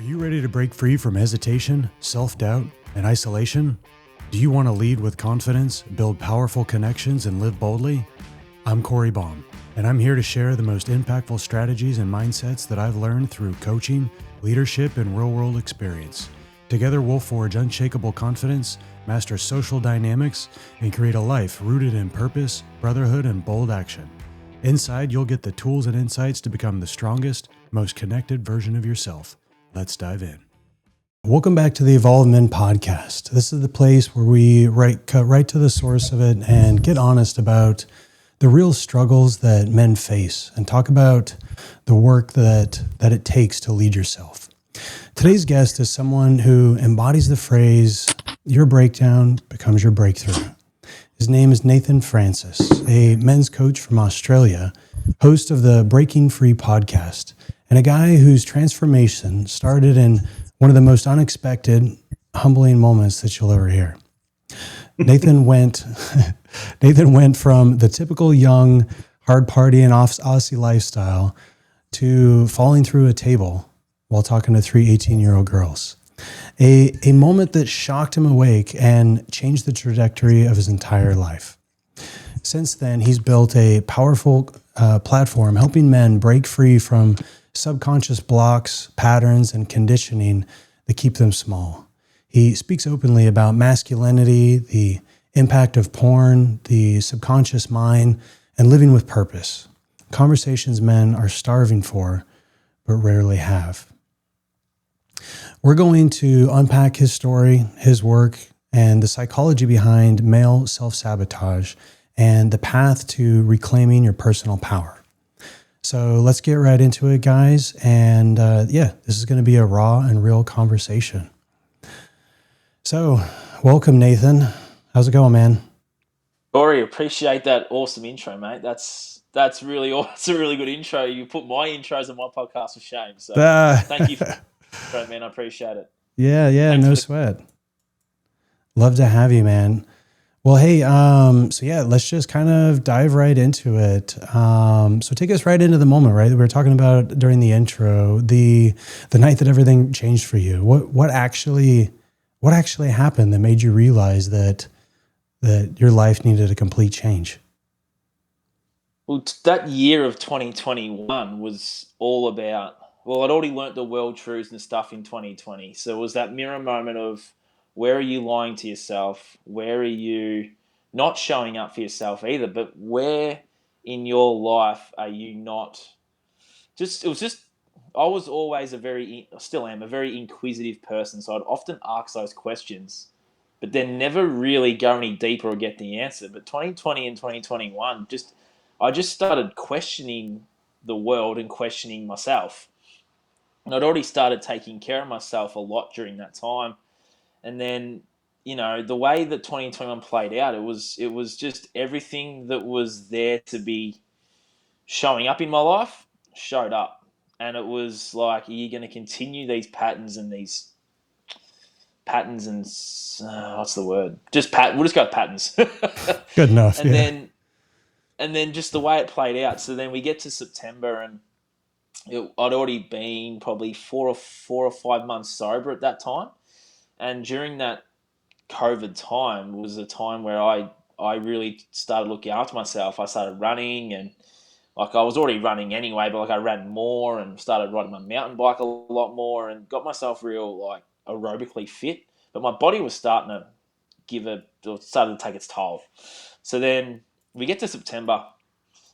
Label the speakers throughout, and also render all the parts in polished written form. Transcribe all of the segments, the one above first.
Speaker 1: Are you ready to break free from hesitation, self-doubt, and isolation? Do you want to lead with confidence, build powerful connections, and live boldly? I'm Corey Baum, and I'm here to share the most impactful strategies and mindsets that I've learned through coaching, leadership, and real-world experience. Together, we'll forge unshakable confidence, master social dynamics, and create a life rooted in purpose, brotherhood, and bold action. Inside, you'll get the tools and insights to become the strongest, most connected version of yourself. Let's dive in. Welcome back to the Evolved Men podcast. This is the place where we cut right to the source of it and get honest about the real struggles that men face and talk about the work that it takes to lead yourself. Today's guest is someone who embodies the phrase, your breakdown becomes your breakthrough. His name is Nathan Francis, a men's coach from Australia, host of the Breaking Free podcast, and a guy whose transformation started in one of the most unexpected, humbling moments that you'll ever hear. Nathan went from the typical young, hard party and Aussie lifestyle to falling through a table while talking to three 18-year-old girls. A moment that shocked him awake and changed the trajectory of his entire life. Since then, he's built a powerful platform helping men break free from subconscious blocks, patterns, and conditioning that keep them small. He speaks openly about masculinity, the impact of porn, the subconscious mind, and living with purpose. Conversations men are starving for, but rarely have. We're going to unpack his story, his work, and the psychology behind male self-sabotage and the path to reclaiming your personal power. So let's get right into it, guys. And this is going to be a raw and real conversation. So welcome, Nathan. How's it going, man?
Speaker 2: Corey, appreciate that awesome intro, mate. That's really that's a really good intro. You put my intros on my podcast to shame. So thank you for that, man. I appreciate it.
Speaker 1: Yeah,
Speaker 2: Thanks
Speaker 1: no
Speaker 2: for the
Speaker 1: sweat. Love to have you, man. Well, hey, let's just kind of dive right into it. So take us right into the moment, right? We were talking about during the intro, the night that everything changed for you. What actually happened that made you realize that your life needed a complete change?
Speaker 2: Well, that year of 2021 was all about, well, I'd already learnt the world truths and stuff in 2020. So it was that mirror moment of where are you lying to yourself? Where are you not showing up for yourself either? But where in your life are you not? I was always still am a very inquisitive person. So I'd often ask those questions, but then never really go any deeper or get the answer. But 2020 and 2021, I just started questioning the world and questioning myself. And I'd already started taking care of myself a lot during that time. And then, the way that 2021 played out, it was just everything that was there to be showing up in my life showed up. And it was like, are you going to continue these patterns and what's the word? We'll just go with patterns.
Speaker 1: Good enough.
Speaker 2: and
Speaker 1: Yeah.
Speaker 2: then and then just the way it played out. So then we get to September, and I'd already been probably 4 or 5 months sober at that time. And during that COVID time was a time where I really started looking after myself. I started running, and like I was already running anyway, but like I ran more and started riding my mountain bike a lot more and got myself real like aerobically fit. But my body was starting to started to take its toll. So then we get to September,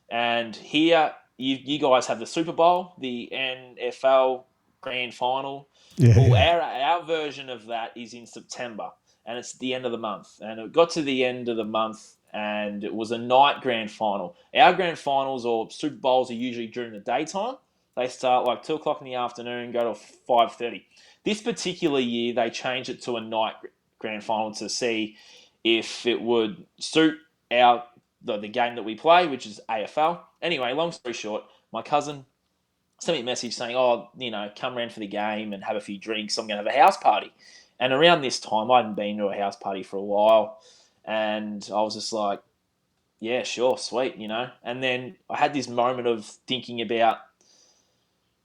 Speaker 2: and here you guys have the Super Bowl, the NFL Grand Final. Well,
Speaker 1: Yeah.
Speaker 2: our version of that is in September, and it's the end of the month. And it got to the end of the month, and it was a night Grand Final. Our Grand Finals or Super Bowls are usually during the daytime. They start like 2 o'clock in the afternoon, go to 5:30. This particular year, they changed it to a night Grand Final to see if it would suit the game that we play, which is AFL. Anyway, long story short, my cousin sent me a message saying, come round for the game and have a few drinks. I'm going to have a house party. And around this time, I hadn't been to a house party for a while. And I was just like, yeah, sure, sweet. And then I had this moment of thinking about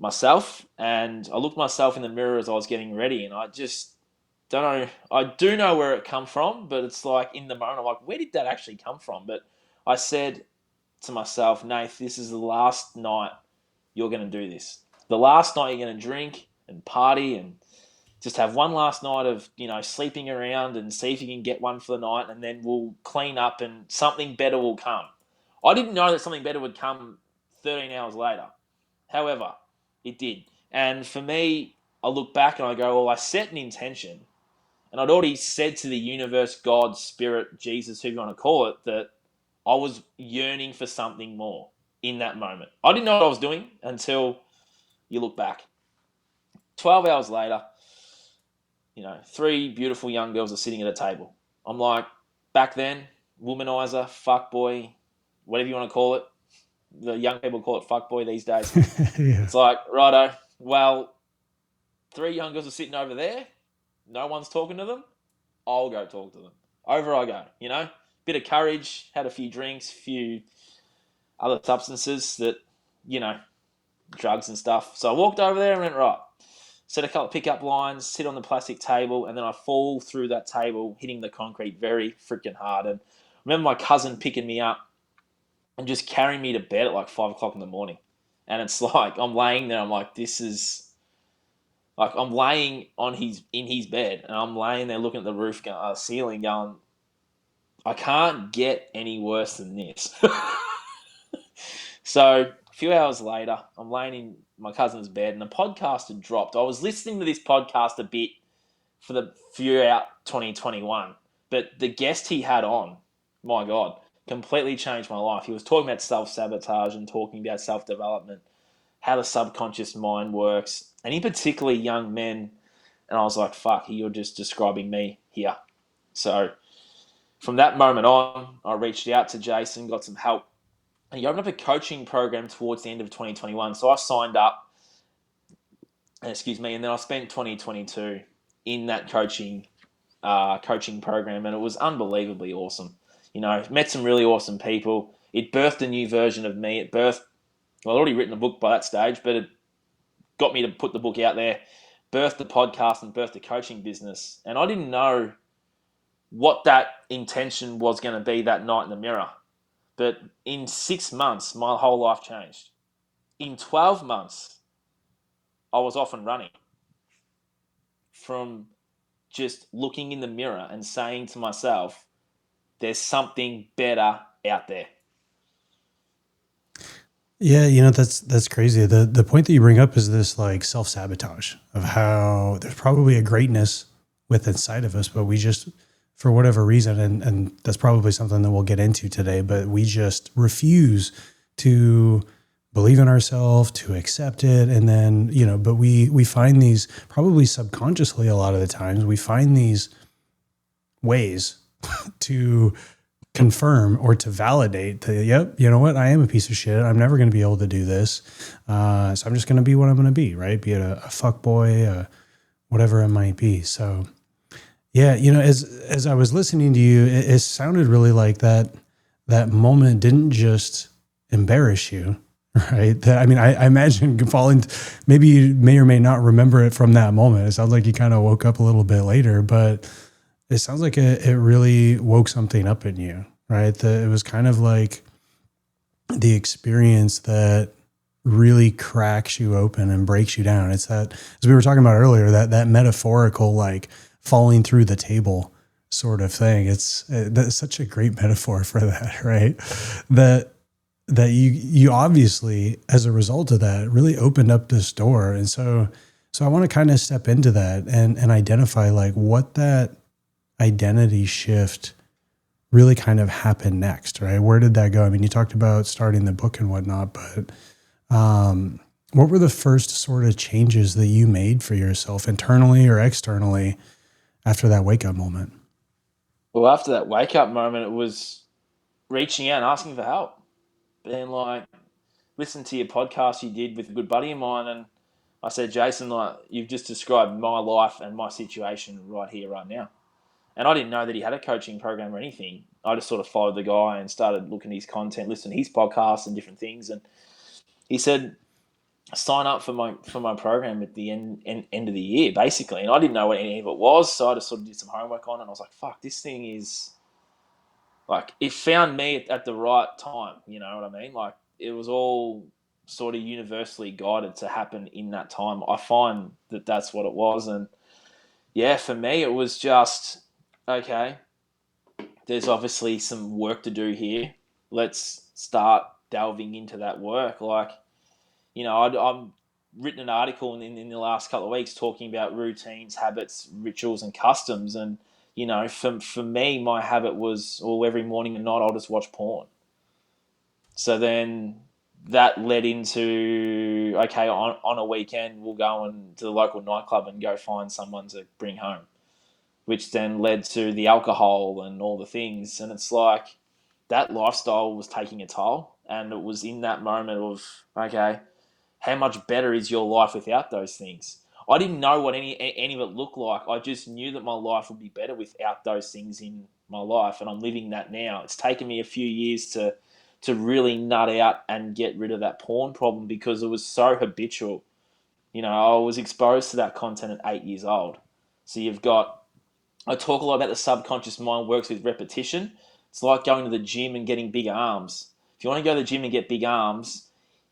Speaker 2: myself, and I looked myself in the mirror as I was getting ready, and I just don't know. I do know where it come from, but it's like in the moment, I'm like, where did that actually come from? But I said to myself, Nath, this is the last night you're going to do this. The last night you're going to drink and party and just have one last night of, sleeping around and see if you can get one for the night, and then we'll clean up and something better will come. I didn't know that something better would come 13 hours later. However, it did. And for me, I look back and I go, well, I set an intention, and I'd already said to the universe, God, Spirit, Jesus, who you want to call it, that I was yearning for something more in that moment. I didn't know what I was doing until you look back. 12 hours later, 3 beautiful young girls are sitting at a table. I'm like, back then, womanizer, fuckboy, whatever you want to call it. The young people call it fuckboy these days.
Speaker 1: Yeah.
Speaker 2: It's like, righto, well, 3 young girls are sitting over there. No one's talking to them. I'll go talk to them. Over I go, Bit of courage, had a few drinks, few other substances that, drugs and stuff. So I walked over there and went, right, set a couple of pickup lines, sit on the plastic table, and then I fall through that table, hitting the concrete very freaking hard. And I remember my cousin picking me up and just carrying me to bed at like 5 o'clock in the morning. And it's like, I'm laying there, I'm like, this is... Like, I'm laying in his bed, and I'm laying there looking at the roof, ceiling, going, I can't get any worse than this. So a few hours later, I'm laying in my cousin's bed, and the podcast had dropped. I was listening to this podcast a bit for the few out 2021, but the guest he had on, my God, completely changed my life. He was talking about self-sabotage and talking about self-development, how the subconscious mind works, and in particular young men. And I was like, fuck, you're just describing me here. So from that moment on, I reached out to Jason, got some help. And he opened up a coaching program towards the end of 2021. So I signed up, and then I spent 2022 in that coaching program, and it was unbelievably awesome. Met some really awesome people. It birthed a new version of me. I'd already written a book by that stage, but it got me to put the book out there, birthed the podcast, and birthed the coaching business. And I didn't know what that intention was going to be that night in the mirror. But in 6 months, my whole life changed. In 12 months, I was off and running from just looking in the mirror and saying to myself, there's something better out there.
Speaker 1: Yeah, that's crazy. The point that you bring up is this like self-sabotage of how there's probably a greatness within inside of us, but we just, for whatever reason, and that's probably something that we'll get into today, but we just refuse to believe in ourselves, to accept it. And then, but we find these, probably subconsciously a lot of the times, we find these ways to confirm or to validate that, yep, you know what, I am a piece of shit. I'm never going to be able to do this. So I'm just going to be what I'm going to be, right? Be it a fuck boy, whatever it might be. So yeah, as I was listening to you, it sounded really like that moment didn't just embarrass you, right? I imagine falling, maybe you may or may not remember it from that moment. It sounds like you kind of woke up a little bit later, but it sounds like it really woke something up in you, right? It was kind of like the experience that really cracks you open and breaks you down. It's that, as we were talking about earlier, that metaphorical, like falling through the table sort of thing. That's such a great metaphor for that, right? That you obviously, as a result of that, really opened up this door. And so I want to kind of step into that and identify like what that identity shift really kind of happened next, right? Where did that go? I mean, you talked about starting the book and whatnot, but what were the first sort of changes that you made for yourself internally or externally after that wake up moment?
Speaker 2: Well, after that wake up moment, it was reaching out and asking for help. Being like, listen to your podcast you did with a good buddy of mine, and I said, Jason, like, you've just described my life and my situation right here, right now. And I didn't know that he had a coaching program or anything. I just sort of followed the guy and started looking at his content, listening to his podcasts and different things. And he said, sign up for my program at the end of the year, basically. And I didn't know what any of it was, so I just sort of did some homework on it. And I was like, fuck, this thing is like, it found me at the right time. You know what I mean? Like, it was all sort of universally guided to happen in that time. I find that that's what it was. And yeah, for me, it was just, okay, there's obviously some work to do here. Let's start delving into that work. Like, you know, I've written an article in the last couple of weeks talking about routines, habits, rituals, and customs. And, you know, for me, my habit was, well, every morning and night I'll just watch porn. So then that led into, okay, on a weekend, we'll go to the local nightclub and go find someone to bring home, which then led to the alcohol and all the things. And it's like that lifestyle was taking a toll. And it was in that moment of, okay, how much better is your life without those things? I didn't know what any of it looked like. I just knew that my life would be better without those things in my life, and I'm living that now. It's taken me a few years to really nut out and get rid of that porn problem because it was so habitual. You know, I was exposed to that content at 8 years old. So I talk a lot about the subconscious mind works with repetition. It's like going to the gym and getting big arms. If you want to go to the gym and get big arms,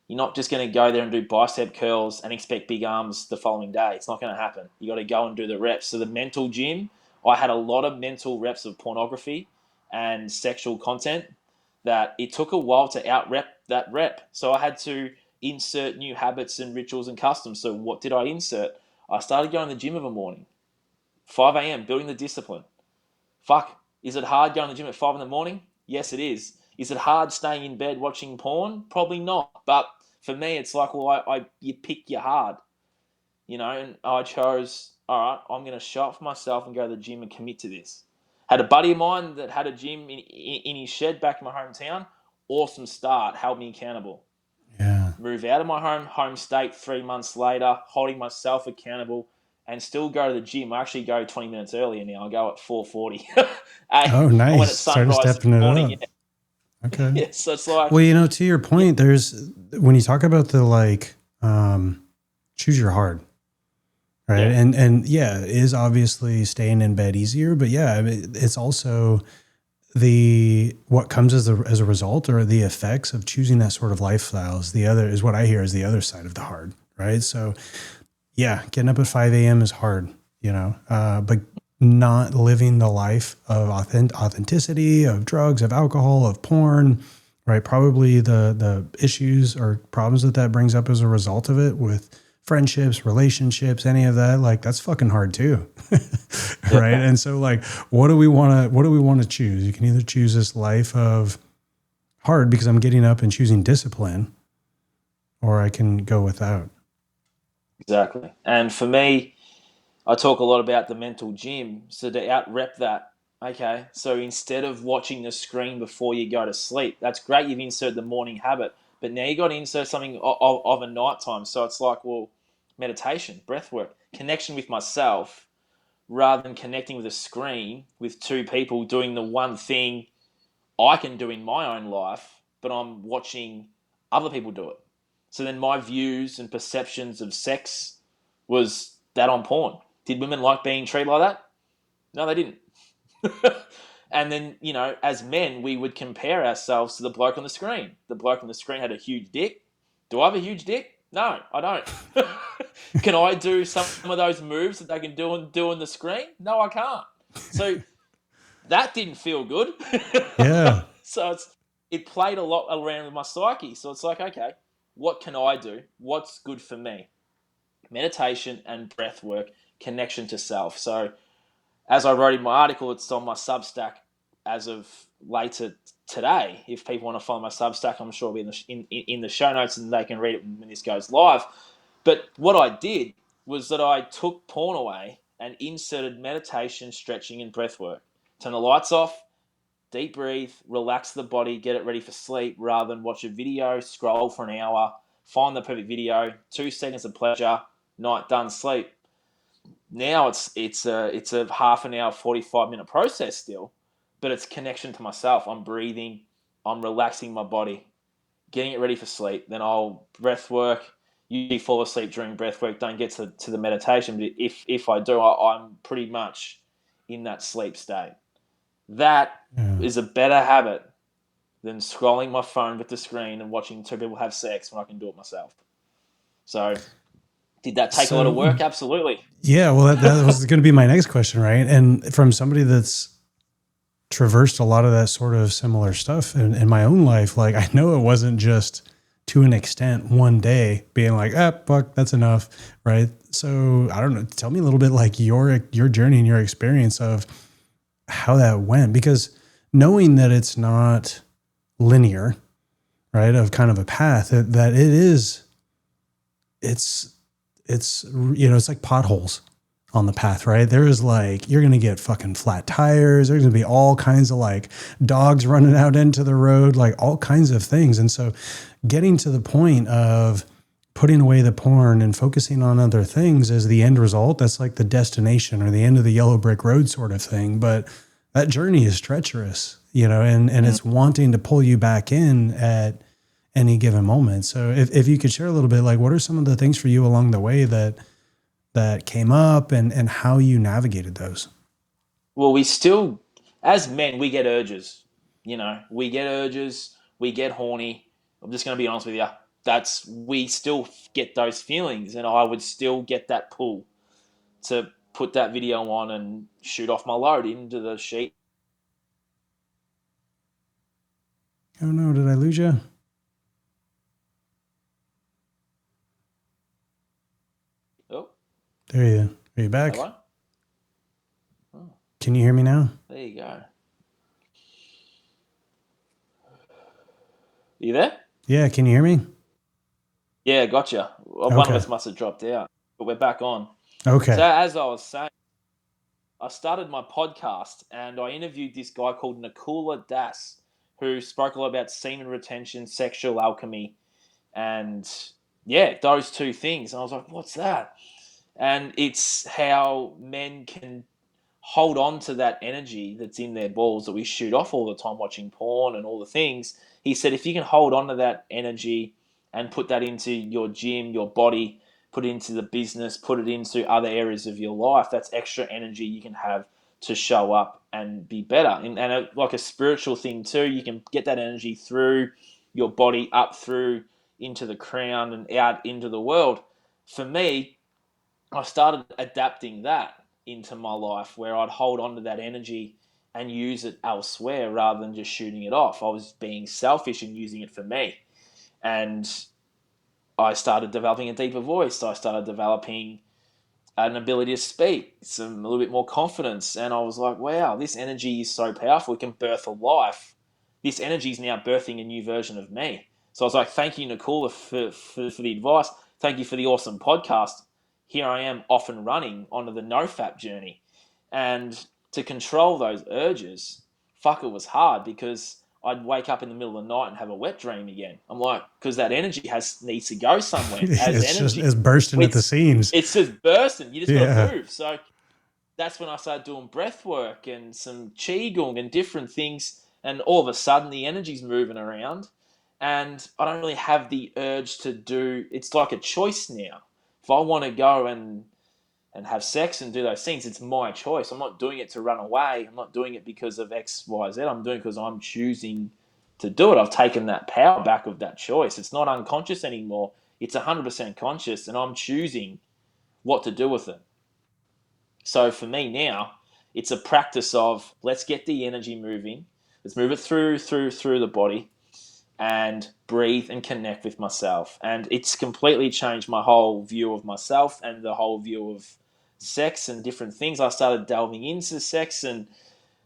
Speaker 2: you're not just going to go there and do bicep curls and expect big arms the following day. It's not going to happen. You got to go and do the reps. So the mental gym, I had a lot of mental reps of pornography and sexual content that it took a while to out rep that rep. So I had to insert new habits and rituals and customs. So what did I insert? I started going to the gym of a morning, 5 a.m., building the discipline. Fuck, is it hard going to the gym at 5 in the morning? Yes, it is. Is it hard staying in bed watching porn? Probably not. But for me, it's like, well, you pick your hard, you know, and I chose, all right, I'm going to show up for myself and go to the gym and commit to this. Had a buddy of mine that had a gym in his shed back in my hometown. Awesome start, held me accountable.
Speaker 1: Yeah.
Speaker 2: Move out of my home state 3 months later, holding myself accountable, and still go to the gym. I actually go 20 minutes earlier now. I go at 4:40.
Speaker 1: Oh,
Speaker 2: I went
Speaker 1: nice.
Speaker 2: at
Speaker 1: Started
Speaker 2: sunrise
Speaker 1: stepping
Speaker 2: this
Speaker 1: it
Speaker 2: morning.
Speaker 1: up. Okay.
Speaker 2: Yeah, so it's like,
Speaker 1: Well, you know, to your
Speaker 2: yeah,
Speaker 1: point, there's when you talk about the choose your hard, right?
Speaker 2: yeah,
Speaker 1: And yeah, it is obviously staying in bed easier, but yeah, I mean, it's also the what comes as a result or the effects of choosing that sort of lifestyle is the other is what I hear is the other side of the hard, right? So yeah, getting up at 5 a.m. is hard, you know, but not living the life of authenticity, of drugs, of alcohol, of porn, right? Probably the issues or problems that brings up as a result of it with friendships, relationships, any of that, like that's fucking hard too. Right.
Speaker 2: yeah,
Speaker 1: And so like, what do we want to choose? You can either choose this life of hard because I'm getting up and choosing discipline, or I can go without.
Speaker 2: exactly. And for me, I talk a lot about the mental gym. So to out rep that, okay, so instead of watching the screen before you go to sleep, that's great. You've inserted the morning habit, but now you got to insert something of a nighttime. So it's like, well, meditation, breath work, connection with myself rather than connecting with a screen with two people doing the one thing I can do in my own life, but I'm watching other people do it. So then my views and perceptions of sex was that on porn. Did women like being treated like that? No, they didn't. And then, you know, as men, we would compare ourselves to the bloke on the screen. The bloke on the screen had a huge dick. Do I have a huge dick? No, I don't. Can I do some of those moves that they can do on the screen? No, I can't. So that didn't feel good.
Speaker 1: Yeah.
Speaker 2: So it played a lot around with my psyche. So it's like, okay, what can I do? What's good for me? Meditation and breath work, connection to self. So as I wrote in my article, it's on my Substack as of later today. If people want to follow my Substack, I'm sure it'll be in the show notes and they can read it when this goes live. But what I did was that I took porn away and inserted meditation, stretching, and breath work. Turn the lights off, deep breathe, relax the body, get it ready for sleep rather than watch a video, scroll for an hour, find the perfect video, 2 seconds of pleasure, night done, sleep. Now it's a half an hour, 45-minute process still, but it's connection to myself. I'm breathing, I'm relaxing my body, getting it ready for sleep. Then I'll breath work, usually fall asleep during breath work, don't get to the meditation. But if I do, I'm pretty much in that sleep state. That is a better habit than scrolling my phone with the screen and watching two people have sex when I can do it myself. So did that take a lot of work? Absolutely.
Speaker 1: Yeah, well, that was going to be my next question, right? And from somebody that's traversed a lot of that sort of similar stuff in my own life, like I know it wasn't just to an extent one day being like, fuck, that's enough, right? So I don't know. Tell me a little bit like your journey and your experience of how that went, because knowing that it's not linear, right, of kind of a path that it is, it's it's like potholes on the path, right? There is like, you're going to get fucking flat tires. There's going to be all kinds of like dogs running out into the road, like all kinds of things. And so getting to the point of putting away the porn and focusing on other things as the end result, that's like the destination or the end of the yellow brick road sort of thing. But that journey is treacherous, and it's wanting to pull you back in at any given moment. So if you could share a little bit, like what are some of the things for you along the way that came up and how you navigated those?
Speaker 2: Well, we still, as men, we get urges. We get urges, we get horny. I'm just going to be honest with you. We still get those feelings, and I would still get that pull to put that video on and shoot off my load into the sheet.
Speaker 1: Oh no, did I lose you?
Speaker 2: Oh,
Speaker 1: there you are. Are you back?
Speaker 2: hello? Oh,
Speaker 1: can you hear me now?
Speaker 2: there you go. You there?
Speaker 1: Yeah, can you hear me?
Speaker 2: Yeah, gotcha. One of us must have dropped out, but we're back on.
Speaker 1: Okay.
Speaker 2: So as I was saying, I started my podcast and I interviewed this guy called Nakula Das, who spoke a lot about semen retention, sexual alchemy, and those two things. And I was like, what's that? And it's how men can hold on to that energy that's in their balls that we shoot off all the time watching porn and all the things. He said, if you can hold on to that energy and put that into your gym, your body, put it into the business, put it into other areas of your life, that's extra energy you can have to show up and be better. And like a spiritual thing too, you can get that energy through your body, up through into the crown and out into the world. For me, I started adapting that into my life where I'd hold on to that energy and use it elsewhere rather than just shooting it off. I was being selfish and using it for me. And I started developing a deeper voice. I started developing an ability to speak, a little bit more confidence. And I was like, wow, this energy is so powerful. It can birth a life. This energy is now birthing a new version of me. So I was like, thank you, Nakula, for the advice. Thank you for the awesome podcast. Here I am off and running onto the NoFap journey. And to control those urges, it was hard because I'd wake up in the middle of the night and have a wet dream again. I'm like, because that energy needs to go somewhere.
Speaker 1: It's bursting at the seams.
Speaker 2: It's just bursting. You just got to move. So that's when I started doing breath work and some qigong and different things. And all of a sudden the energy's moving around and I don't really have the urge to do, it's like a choice now. If I want to go and have sex and do those things, it's my choice. I'm not doing it to run away. I'm not doing it because of X, Y, Z. I'm doing it because I'm choosing to do it. I've taken that power back of that choice. It's not unconscious anymore. It's 100% conscious, and I'm choosing what to do with it. So for me now, it's a practice of let's get the energy moving. Let's move it through the body and breathe and connect with myself. And it's completely changed my whole view of myself and the whole view of sex and different things. I started delving into sex and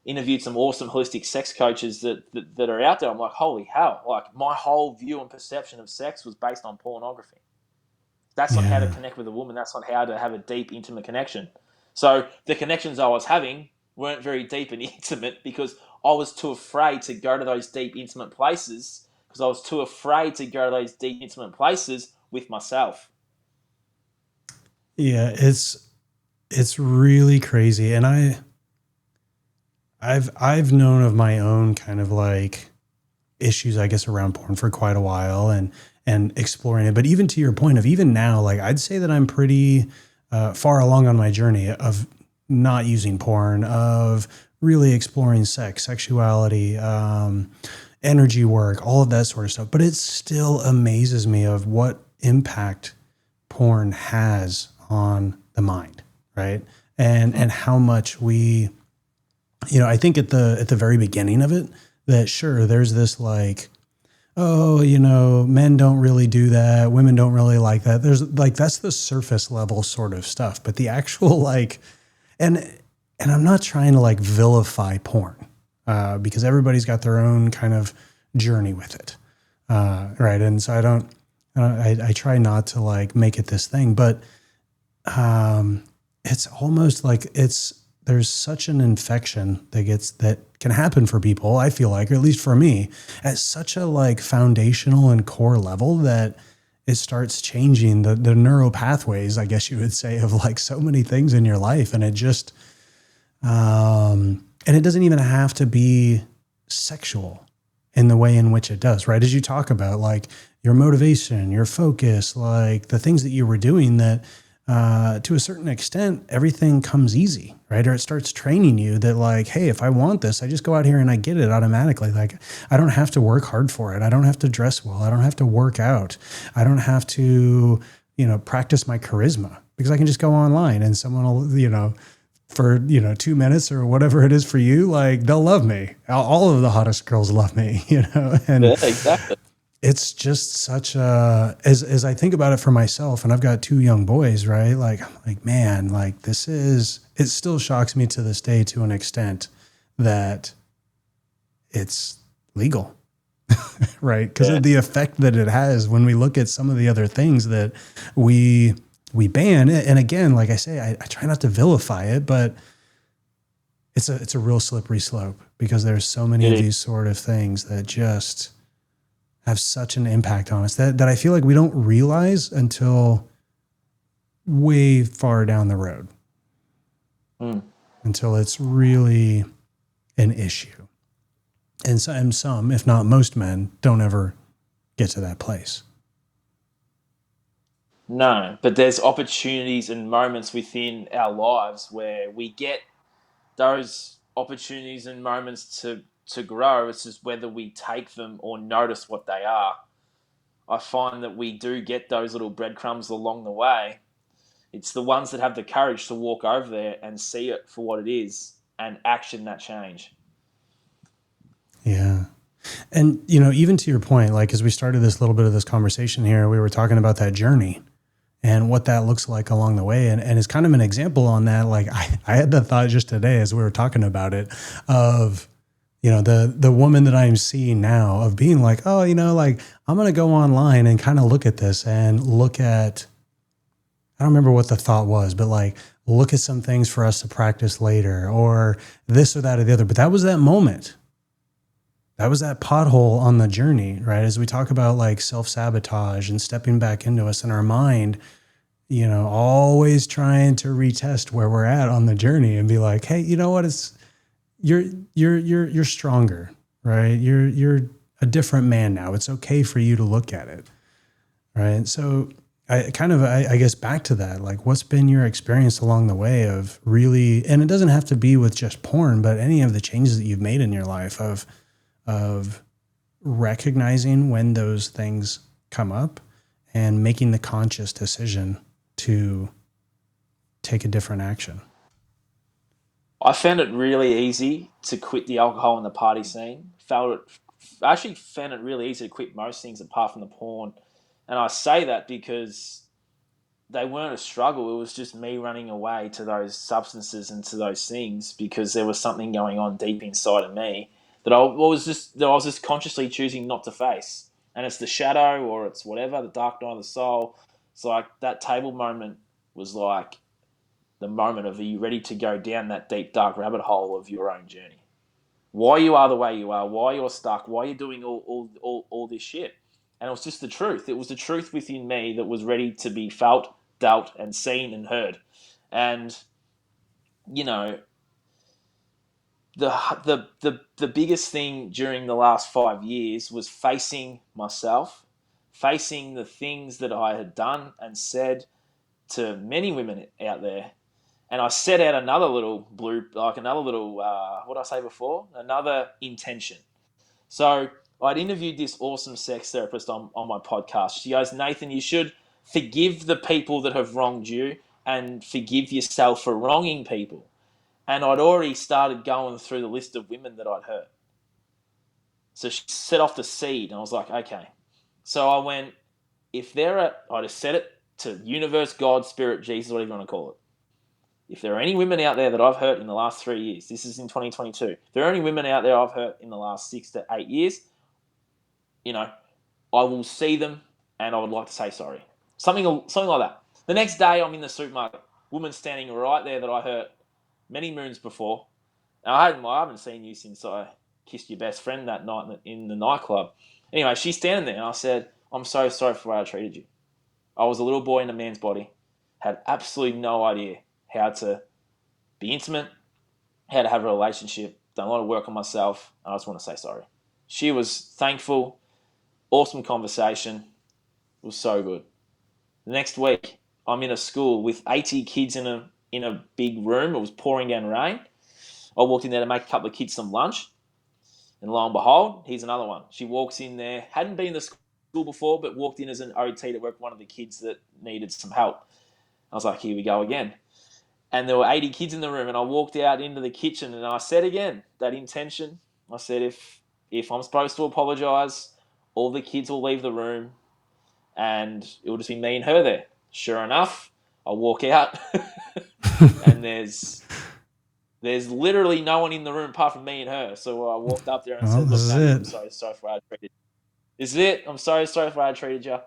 Speaker 2: interviewed some awesome holistic sex coaches that are out there. I'm like, holy hell, like my whole view and perception of sex was based on pornography. That's not how to connect with a woman. That's not how to have a deep, intimate connection. So the connections I was having weren't very deep and intimate because I was too afraid to go to those deep, intimate places because I was too afraid to go to those deep, intimate places with myself.
Speaker 1: Yeah, it's really crazy. And I've known of my own kind of like issues, I guess, around porn for quite a while. And and exploring it. But even to your point of even now, like I'd say that I'm pretty far along on my journey of not using porn, of really exploring sex, sexuality, energy work, all of that sort of stuff. But it still amazes me of what impact porn has on the mind, right? And how much we, I think at the very beginning of it, that sure, there's this like, oh, men don't really do that, women don't really like that. There's like that's the surface level sort of stuff, but the actual like, and I'm not trying to like vilify porn, because everybody's got their own kind of journey with it, right? And so I don't, I try not to like make it this thing, but it's almost like there's such an infection that can happen for people, I feel like, or at least for me, at such a like foundational and core level that it starts changing the neural pathways, I guess you would say, of like so many things in your life. And it just, and it doesn't even have to be sexual in the way in which it does, right? As you talk about like your motivation, your focus, like the things that you were doing that, to a certain extent, everything comes easy, right? Or it starts training you that like, hey, if I want this, I just go out here and I get it automatically. Like I don't have to work hard for it. I don't have to dress well. I don't have to work out. I don't have to, practice my charisma because I can just go online and someone will, for, 2 minutes or whatever it is for you, like they'll love me. All of the hottest girls love me, and
Speaker 2: Yeah, exactly.
Speaker 1: it's just such as I think about it for myself, and I've got 2 young boys, right? Like, I'm like, man, like it still shocks me to this day to an extent that it's legal, right? Because
Speaker 2: Yeah.
Speaker 1: of the effect that it has when we look at some of the other things that we ban. And again, like I say, I try not to vilify it, but it's a real slippery slope because there's so many
Speaker 2: It
Speaker 1: of
Speaker 2: is.
Speaker 1: these sort of things that just have such an impact on us that I feel like we don't realize until way far down the road,
Speaker 2: Mm.
Speaker 1: until it's really an issue. And some, if not most men, don't ever get to that place.
Speaker 2: No, but there's opportunities and moments within our lives where we get those opportunities and moments to grow. It's just whether we take them or notice what they are. I find that we do get those little breadcrumbs along the way. It's the ones that have the courage to walk over there and see it for what it is and action that change.
Speaker 1: Yeah. And, even to your point, like as we started this little bit of this conversation here, we were talking about that journey and what that looks like along the way. And it's kind of an example on that. Like I had the thought just today as we were talking about it of, the woman that I'm seeing now of being like, oh, like I'm going to go online and kind of look at this and look at, I don't remember what the thought was, but like, look at some things for us to practice later or this or that or the other. But that was that moment. That was that pothole on the journey, right? As we talk about like self-sabotage and stepping back into us in our mind, always trying to retest where we're at on the journey and be like, hey, you know what? You're stronger, right? You're a different man now. It's okay for you to look at it. Right. So I guess back to that, like what's been your experience along the way of really, and it doesn't have to be with just porn, but any of the changes that you've made in your life of recognizing when those things come up and making the conscious decision to take a different action.
Speaker 2: I found it really easy to quit the alcohol and the party scene. I actually found it really easy to quit most things apart from the porn. And I say that because they weren't a struggle. It was just me running away to those substances and to those things because there was something going on deep inside of me that I was just consciously choosing not to face. And it's the shadow or it's whatever, the dark night of the soul. It's like that table moment was like the moment of, are you ready to go down that deep dark rabbit hole of your own journey? Why you are the way you are, why you're stuck, why you're doing all this shit. And it was just the truth. It was the truth within me that was ready to be felt, dealt, and seen and heard. And, you know, the biggest thing during the last 5 years was facing myself, facing the things that I had done and said to many women out there. And I set out another little what did I say before? Another intention. So I'd interviewed this awesome sex therapist on my podcast. She goes, Nathan, you should forgive the people that have wronged you and forgive yourself for wronging people. And I'd already started going through the list of women that I'd hurt. So she set off the seed, and I was like, okay. So I went, I just set it to universe, God, spirit, Jesus, whatever you want to call it. If there are any women out there that I've hurt in the last 3 years, this is in 2022, if there are any women out there I've hurt in the last 6 to 8 years, I will see them and I would like to say sorry. Something like that. The next day I'm in the supermarket, woman standing right there that I hurt many moons before. And I haven't seen you since I kissed your best friend that night in the nightclub. Anyway, she's standing there and I said, I'm so sorry for the way I treated you. I was a little boy in a man's body, had absolutely no idea how to be intimate, how to have a relationship, done a lot of work on myself, and I just want to say sorry. She was thankful, awesome conversation, it was so good. The next week, I'm in a school with 80 kids in a big room. It was pouring down rain. I walked in there to make a couple of kids some lunch, and lo and behold, here's another one. She walks in there, hadn't been to school before, but walked in as an OT to work with one of the kids that needed some help. I was like, here we go again. And there were 80 kids in the room, and I walked out into the kitchen, and I said again, that intention. I said, if I'm supposed to apologize, all the kids will leave the room, and it will just be me and her there. Sure enough, I walk out, and there's literally no one in the room apart from me and her. So I walked up there and said, look, Matty, I'm sorry for how I treated you. This is it. I'm sorry for how I treated you.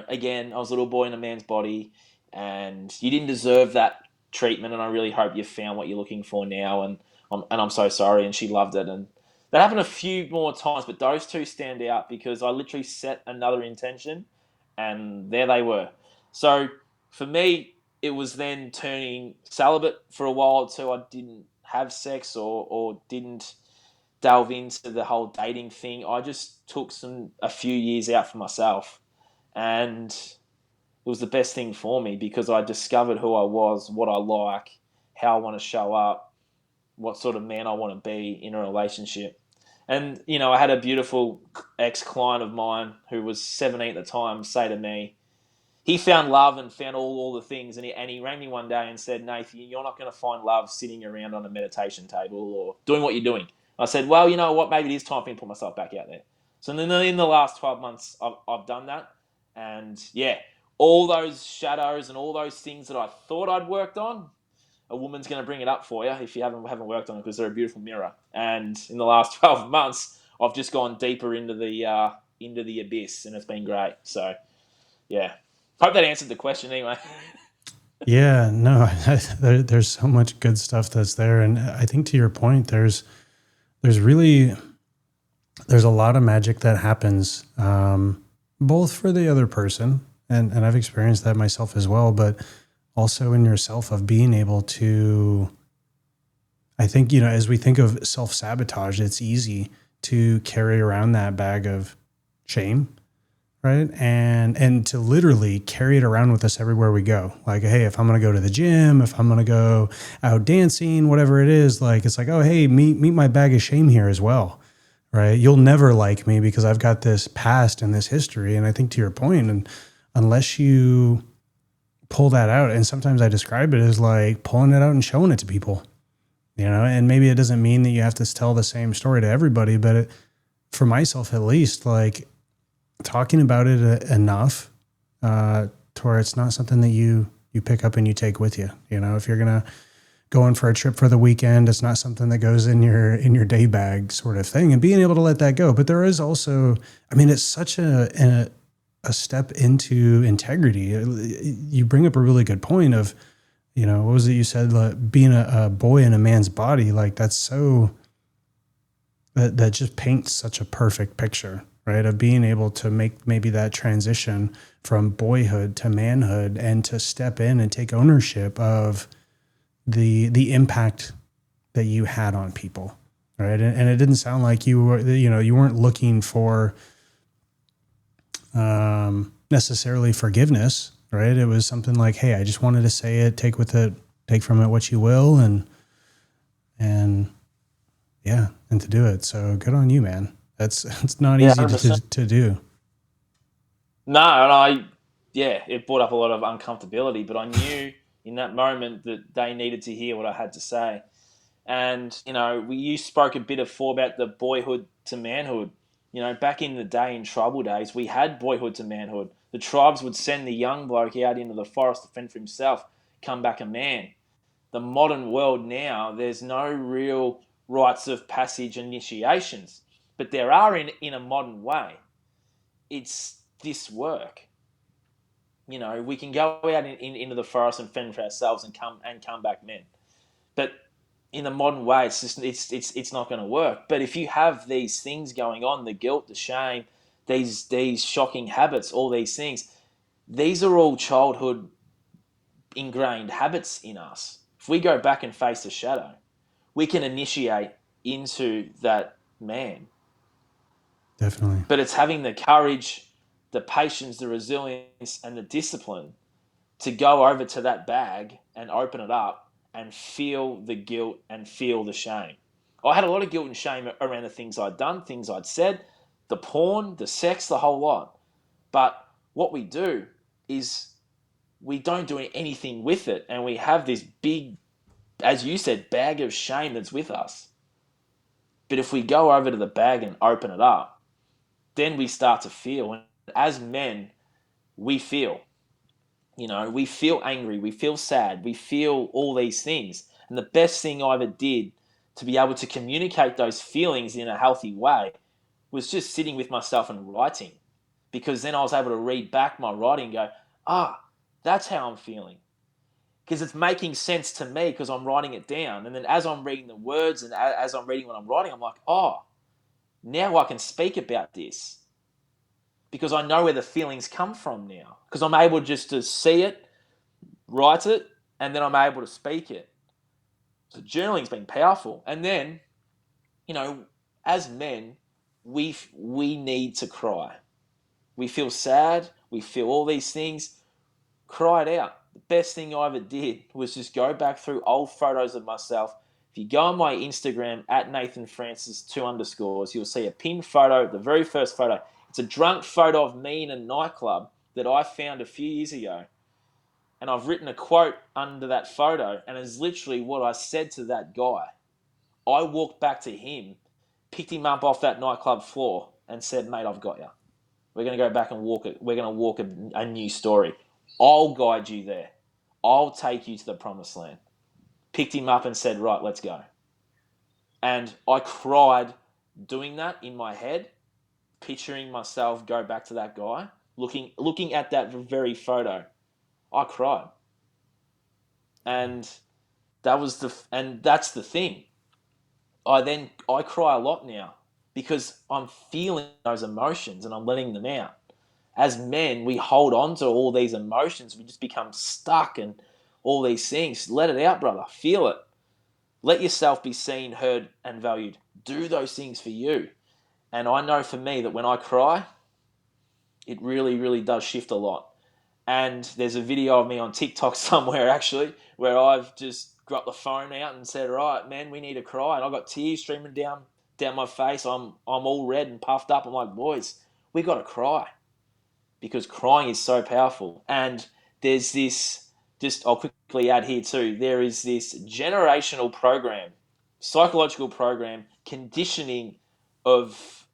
Speaker 2: Again, I was a little boy in a man's body, and you didn't deserve that treatment, and I really hope you found what you're looking for now, and I'm so sorry. And she loved it. And that happened a few more times, but those two stand out because I literally set another intention, and there they were. So for me, it was then turning celibate for a while or two. I didn't have sex or didn't delve into the whole dating thing. I just took a few years out for myself, and it was the best thing for me because I discovered who I was, what I like, how I want to show up, what sort of man I want to be in a relationship. And, I had a beautiful ex-client of mine who was 17 at the time say to me, he found love and found all the things, and he rang me one day and said, Nathan, you're not going to find love sitting around on a meditation table or doing what you're doing. I said, well, you know what, maybe it is time for me to put myself back out there. So then in the last 12 months, I've done that. And yeah, all those shadows and all those things that I thought I'd worked on, a woman's going to bring it up for you if you haven't worked on it, because they're a beautiful mirror. And in the last 12 months, I've just gone deeper into the abyss, and it's been great. So yeah, hope that answered the question anyway.
Speaker 1: Yeah, no, there's so much good stuff that's there. And I think to your point, there's a lot of magic that happens, both for the other person, and I've experienced that myself as well, but also in yourself of being able to, I think, as we think of self-sabotage, it's easy to carry around that bag of shame, right? And to literally carry it around with us everywhere we go. Like, hey, if I'm going to go to the gym, if I'm going to go out dancing, whatever it is, like, it's like, oh, hey, meet my bag of shame here as well, right? You'll never like me because I've got this past and this history. And I think to your point, and unless you pull that out, and sometimes I describe it as like pulling it out and showing it to people, and maybe it doesn't mean that you have to tell the same story to everybody, but for myself at least, like talking about it enough to where it's not something that you pick up and you take with you. If you're going to go in for a trip for the weekend, it's not something that goes in your day bag sort of thing, and being able to let that go. But there is also, it's such a step into integrity. You bring up a really good point of, what was it you said, like being a boy in a man's body, like that's so, that just paints such a perfect picture, right? Of being able to make maybe that transition from boyhood to manhood and to step in and take ownership of the impact that you had on people, right? And it didn't sound like you were, you weren't looking for necessarily forgiveness, right? It was something like, hey, I just wanted to say it, take from it what you will, and yeah, and to do it. So good on you, man. It's not
Speaker 2: Yeah,
Speaker 1: easy
Speaker 2: 100%.
Speaker 1: to do.
Speaker 2: No, and it brought up a lot of uncomfortability, but I knew in that moment that they needed to hear what I had to say. And, you spoke a bit before about the boyhood to manhood. Back in the day, in tribal days, we had boyhood to manhood. The tribes would send the young bloke out into the forest to fend for himself, come back a man. The modern world now, there's no real rites of passage initiations, but there are in a modern way. It's this work. We can go out into the forest and fend for ourselves and come back men. But in the modern way, it's just it's not going to work. But if you have these things going on, the guilt, the shame, these shocking habits, all these things, these are all childhood ingrained habits in us. If we go back and face the shadow, we can initiate into that man.
Speaker 1: Definitely.
Speaker 2: But it's having the courage, the patience, the resilience, and the discipline to go over to that bag and open it up and feel the guilt and feel the shame. I had a lot of guilt and shame around the things I'd done, things I'd said, the porn, the sex, the whole lot. But what we do is we don't do anything with it, and we have this big, as you said, bag of shame that's with us. But if we go over to the bag and open it up, then we start to feel. And as men, we feel. We feel angry, we feel sad, we feel all these things. And the best thing I ever did to be able to communicate those feelings in a healthy way was just sitting with myself and writing. Because then I was able to read back my writing and go, that's how I'm feeling. Because it's making sense to me because I'm writing it down. And then as I'm reading the words and as I'm reading what I'm writing, I'm like, now I can speak about this. Because I know where the feelings come from now. Because I'm able just to see it, write it, and then I'm able to speak it. So journaling's been powerful. And then, as men, we need to cry. We feel sad. We feel all these things. Cry it out. The best thing I ever did was just go back through old photos of myself. If you go on my Instagram at Nathan Francis 2_, you'll see a pinned photo, the very first photo. It's a drunk photo of me in a nightclub that I found a few years ago. And I've written a quote under that photo, and it's literally what I said to that guy. I walked back to him, picked him up off that nightclub floor, and said, mate, I've got you. We're going to go back and walk it. We're going to walk a new story. I'll guide you there. I'll take you to the promised land. Picked him up and said, right, let's go. And I cried doing that in my head, picturing myself go back to that guy, looking at that very photo. I cried. And that's the thing. I cry a lot now because I'm feeling those emotions and I'm letting them out. As men, we hold on to all these emotions. We just become stuck and all these things. Let it out, brother. Feel it. Let yourself be seen, heard, and valued. Do those things for you. And I know for me that when I cry, it really, really does shift a lot. And there's a video of me on TikTok somewhere, actually, where I've just got the phone out and said, right, man, we need to cry. And I've got tears streaming down my face. I'm all red and puffed up. I'm like, boys, we got to cry. Because crying is so powerful. And there's this, I'll quickly add here too, there is this generational program, psychological program, conditioning of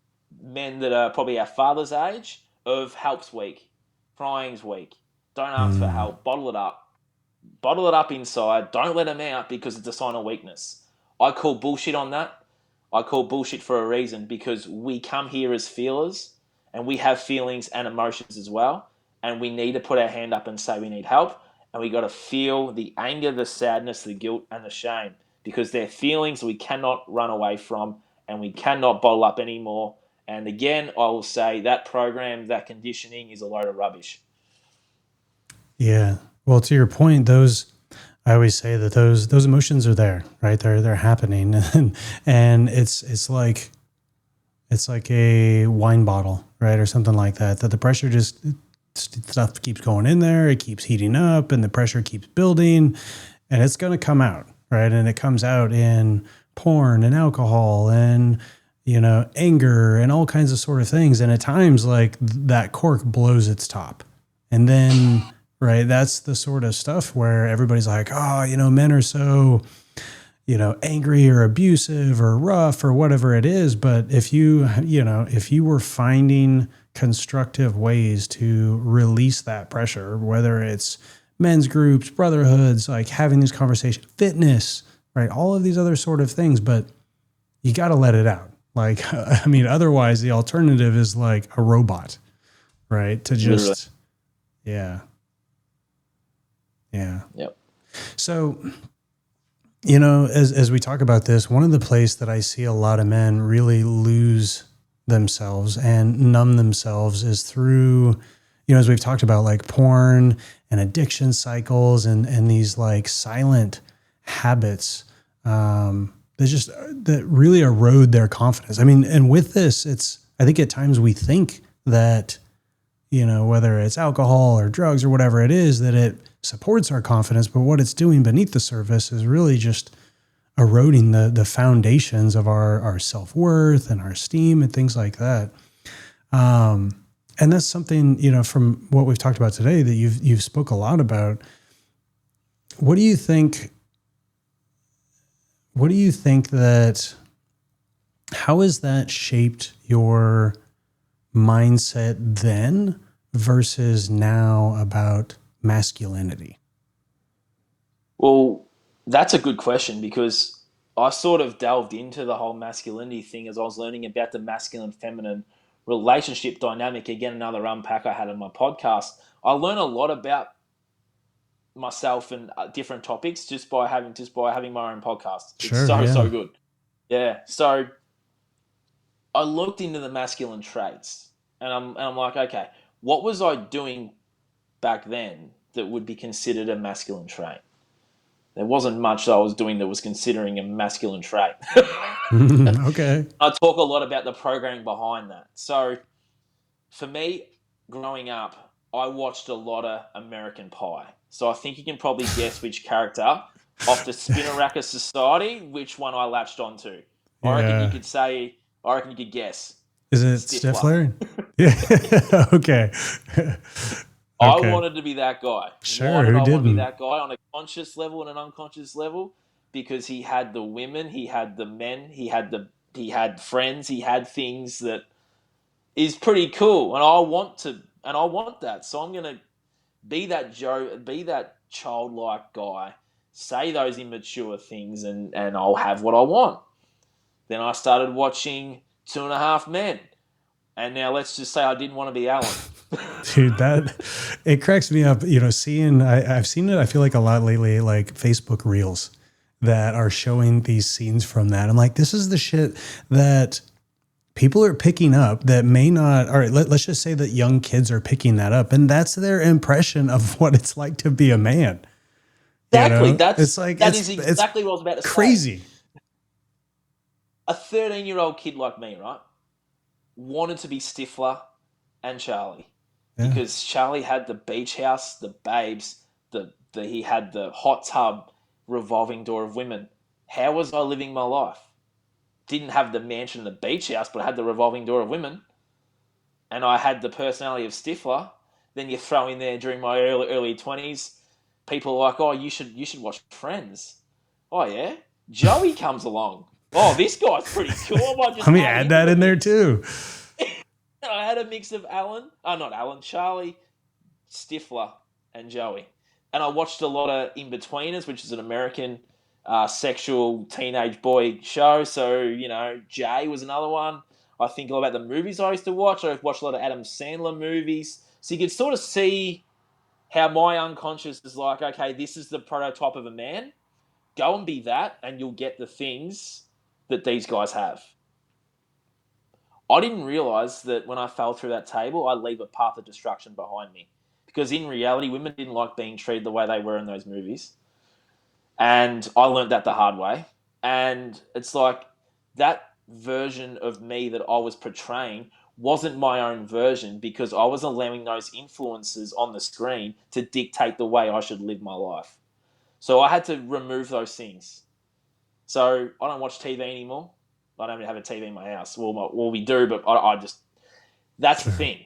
Speaker 2: men that are probably our father's age, of help's weak, crying's weak, don't ask for help, bottle it up inside, don't let them out because it's a sign of weakness. I call bullshit on that. I call bullshit for a reason because we come here as feelers and we have feelings and emotions as well. And we need to put our hand up and say we need help. And we got to feel the anger, the sadness, the guilt, and the shame because they're feelings we cannot run away from and we cannot bottle up anymore. And again, I will say that program, that conditioning is a load of rubbish.
Speaker 1: Yeah. Well, to your point, I always say that those emotions are there, right? They're happening, and it's like It's like a wine bottle, right? Or something like that, that the pressure just, stuff keeps going in there. It keeps heating up and the pressure keeps building and it's going to come out, right? And it comes out in porn and alcohol and, anger and all kinds of sort of things. And at times, like that cork blows its top. And then, right, that's the sort of stuff where everybody's like, oh, men are so, angry or abusive or rough or whatever it is. But if you were finding constructive ways to release that pressure, whether it's men's groups, brotherhoods, like having these conversations, fitness, right, all of these other sort of things, but you got to let it out. Like, otherwise the alternative is like a robot, right? To just,
Speaker 2: Literally.
Speaker 1: yeah.
Speaker 2: Yep.
Speaker 1: So, as we talk about this, one of the places that I see a lot of men really lose themselves and numb themselves is through, as we've talked about, like porn and addiction cycles and these like silent habits that really erode their confidence. And with this, I think at times we think that, whether it's alcohol or drugs or whatever it is, that it supports our confidence, but what it's doing beneath the surface is really just eroding the foundations of our self-worth and our esteem and things like that. And that's something, from what we've talked about today that you've spoke a lot about. What do you think that, how has that shaped your mindset then versus now about masculinity?
Speaker 2: Well, that's a good question because I sort of delved into the whole masculinity thing as I was learning about the masculine feminine relationship dynamic. Again, another unpack I had on my podcast. I learned a lot about myself and different topics just by having my own podcast. It's
Speaker 1: Sure,
Speaker 2: so
Speaker 1: yeah.
Speaker 2: good. Yeah. So I looked into the masculine traits and I'm like, okay, what was I doing back then that would be considered a masculine trait? There wasn't much that I was doing that was considering a masculine trait.
Speaker 1: Okay.
Speaker 2: I talk a lot about the programming behind that. So for me, growing up, I watched a lot of American Pie. So I think you can probably guess which character off the Spinner Racket Society, which one I latched onto. I reckon you
Speaker 1: Yeah.
Speaker 2: could say, I reckon you could guess.
Speaker 1: Is it
Speaker 2: Stifler.
Speaker 1: Stifler? Yeah. Okay.
Speaker 2: I
Speaker 1: Okay.
Speaker 2: wanted to be that guy. Why
Speaker 1: Sure.
Speaker 2: did
Speaker 1: Who
Speaker 2: I want to be
Speaker 1: didn't?
Speaker 2: that guy on a conscious level and an unconscious level? Because he had the women, he had the men, he had friends, he had things that is pretty cool, and I want that. So I'm gonna be that childlike guy, say those immature things, and I'll have what I want. Then I started watching Two and a Half Men, and now let's just say I didn't want to be Alan.
Speaker 1: Dude, that it cracks me up, I've seen it, I feel like a lot lately, like Facebook reels that are showing these scenes from that. I'm like, this is the shit that people are picking up that may not, all right, let's just say that young kids are picking that up and that's their impression of what it's like to be a man.
Speaker 2: Exactly.
Speaker 1: It's like,
Speaker 2: That is
Speaker 1: it's
Speaker 2: exactly what I was about to say.
Speaker 1: crazy.
Speaker 2: A 13-year-old kid like me, right, wanted to be Stifler and Charlie
Speaker 1: Yeah.
Speaker 2: because Charlie had the beach house, the babes, he had the hot tub, revolving door of women. How was I living my life? Didn't have the mansion, the beach house, but I had the revolving door of women, and I had the personality of Stifler. Then you throw in there during my early 20s, people are like, oh, you should watch Friends. Oh yeah, Joey comes along. Oh, this guy's pretty cool. I might just
Speaker 1: Let me
Speaker 2: add
Speaker 1: add
Speaker 2: him to
Speaker 1: that
Speaker 2: the
Speaker 1: in there
Speaker 2: mix.
Speaker 1: too.
Speaker 2: I had a mix of not Alan, Charlie, Stifler, and Joey. And I watched a lot of In-Betweeners, which is an American sexual teenage boy show. So, Jay was another one. I think a lot about the movies I used to watch. I watched a lot of Adam Sandler movies. So you could sort of see how my unconscious is like, okay, this is the prototype of a man. Go and be that, and you'll get the things that these guys have. I didn't realize that when I fell through that table, I'd leave a path of destruction behind me. Because in reality, women didn't like being treated the way they were in those movies. And I learned that the hard way. And it's like version of me that I was portraying wasn't my own version, because I was allowing those influences on the screen to dictate the way I should live my life. So I had to remove those things. So I don't watch TV anymore. I don't even have a TV in my house. Well, we do, but I just, that's the thing.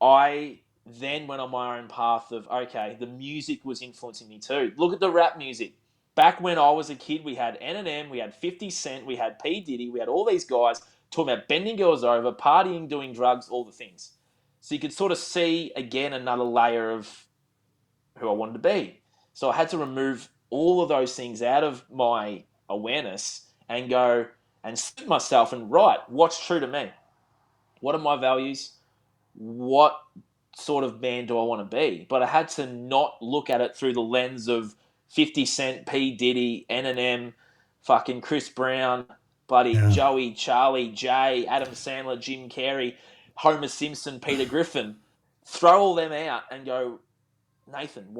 Speaker 2: I then went on my own path of, okay, the music was influencing me too. Look at the rap music. Back when I was a kid, we had Eminem, we had 50 Cent, we had P. Diddy, we had all these guys talking about bending girls over, partying, doing drugs, all the things. So you could sort of see, again, another layer of who I wanted to be. So I had to remove all of those things out of my awareness and go and sit myself and write what's true to me. What are my values? What sort of man do I want to be? But I had to not look at it through the lens of 50 Cent, P. Diddy, Eminem, fucking Chris Brown, bloody Joey, Charlie, Jay, Adam Sandler, Jim Carrey, Homer Simpson, Peter Griffin. Throw all them out and go, Nathan,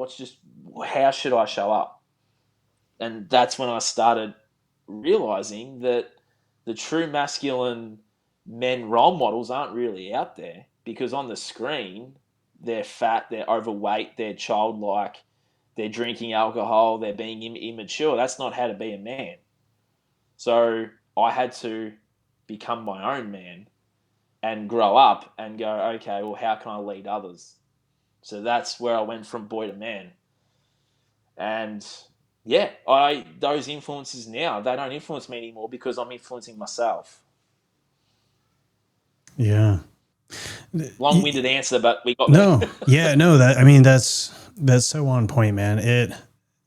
Speaker 2: how should I show up? And that's when I started realizing that the true masculine men role models aren't really out there, because on the screen, they're fat, they're overweight, they're childlike, they're drinking alcohol, they're being immature. That's not how to be a man. So I had to become my own man and grow up and go, okay, well, how can I lead others? So that's where I went from boy to man. And yeah, those influences now, they don't influence me anymore because I'm influencing myself.
Speaker 1: Yeah.
Speaker 2: Long-winded answer, but we got
Speaker 1: no.
Speaker 2: there.
Speaker 1: Yeah, no, that's so on point, man.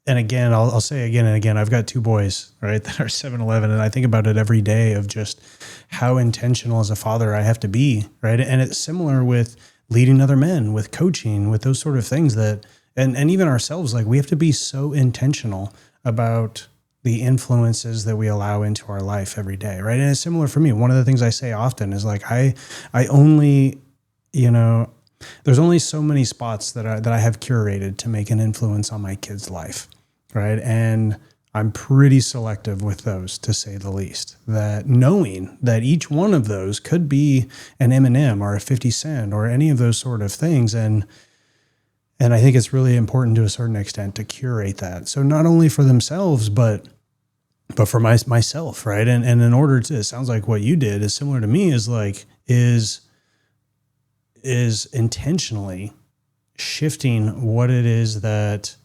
Speaker 1: And again, I'll say again and again, I've got two boys, right, that are 7-11, and I think about it every day of just how intentional as a father I have to be, right? And it's similar with leading other men, with coaching, with those sort of things that, and even ourselves, like we have to be so intentional about the influences that we allow into our life every day, right? And it's similar for me. One of the things I say often is like, I only, there's only so many spots that I have curated to make an influence on my kid's life, right? And I'm pretty selective with those, to say the least, that knowing that each one of those could be an Eminem or a 50 Cent or any of those sort of things. And I think it's really important to a certain extent to curate that. So not only for themselves, but for myself, right? And in order to, it sounds like what you did is similar to me, is intentionally shifting what it is that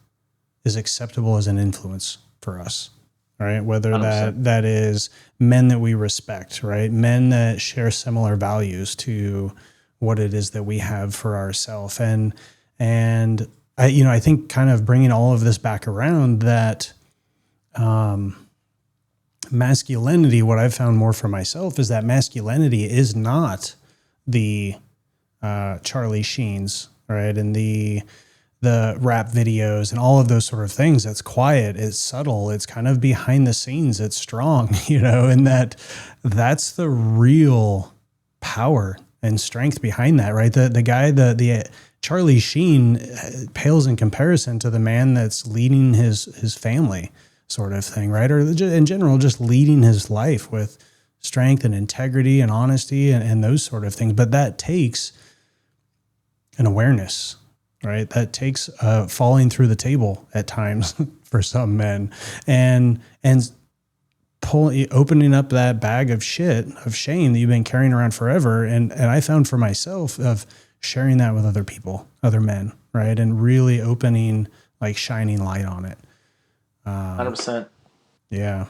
Speaker 1: is acceptable as an influence for us, right? Whether
Speaker 2: 100%.
Speaker 1: that is men that we respect, right? Men that share similar values to what it is that we have for ourselves. And I think kind of bringing all of this back around, that masculinity, what I've found more for myself is that masculinity is not the Charlie Sheens, right? And the rap videos and all of those sort of things. It's quiet, it's subtle, it's kind of behind the scenes, it's strong, and that's the real power and strength behind that, right? The guy, the Charlie Sheen pales in comparison to the man that's leading his family sort of thing, right? Or in general, just leading his life with strength and integrity and honesty and those sort of things. But that takes an awareness, right? That takes falling through the table at times for some men, and opening up that bag of shit, of shame that you've been carrying around forever. And I found for myself of sharing that with other people, other men, right? And really opening, like shining light on it.
Speaker 2: 100%.
Speaker 1: Yeah.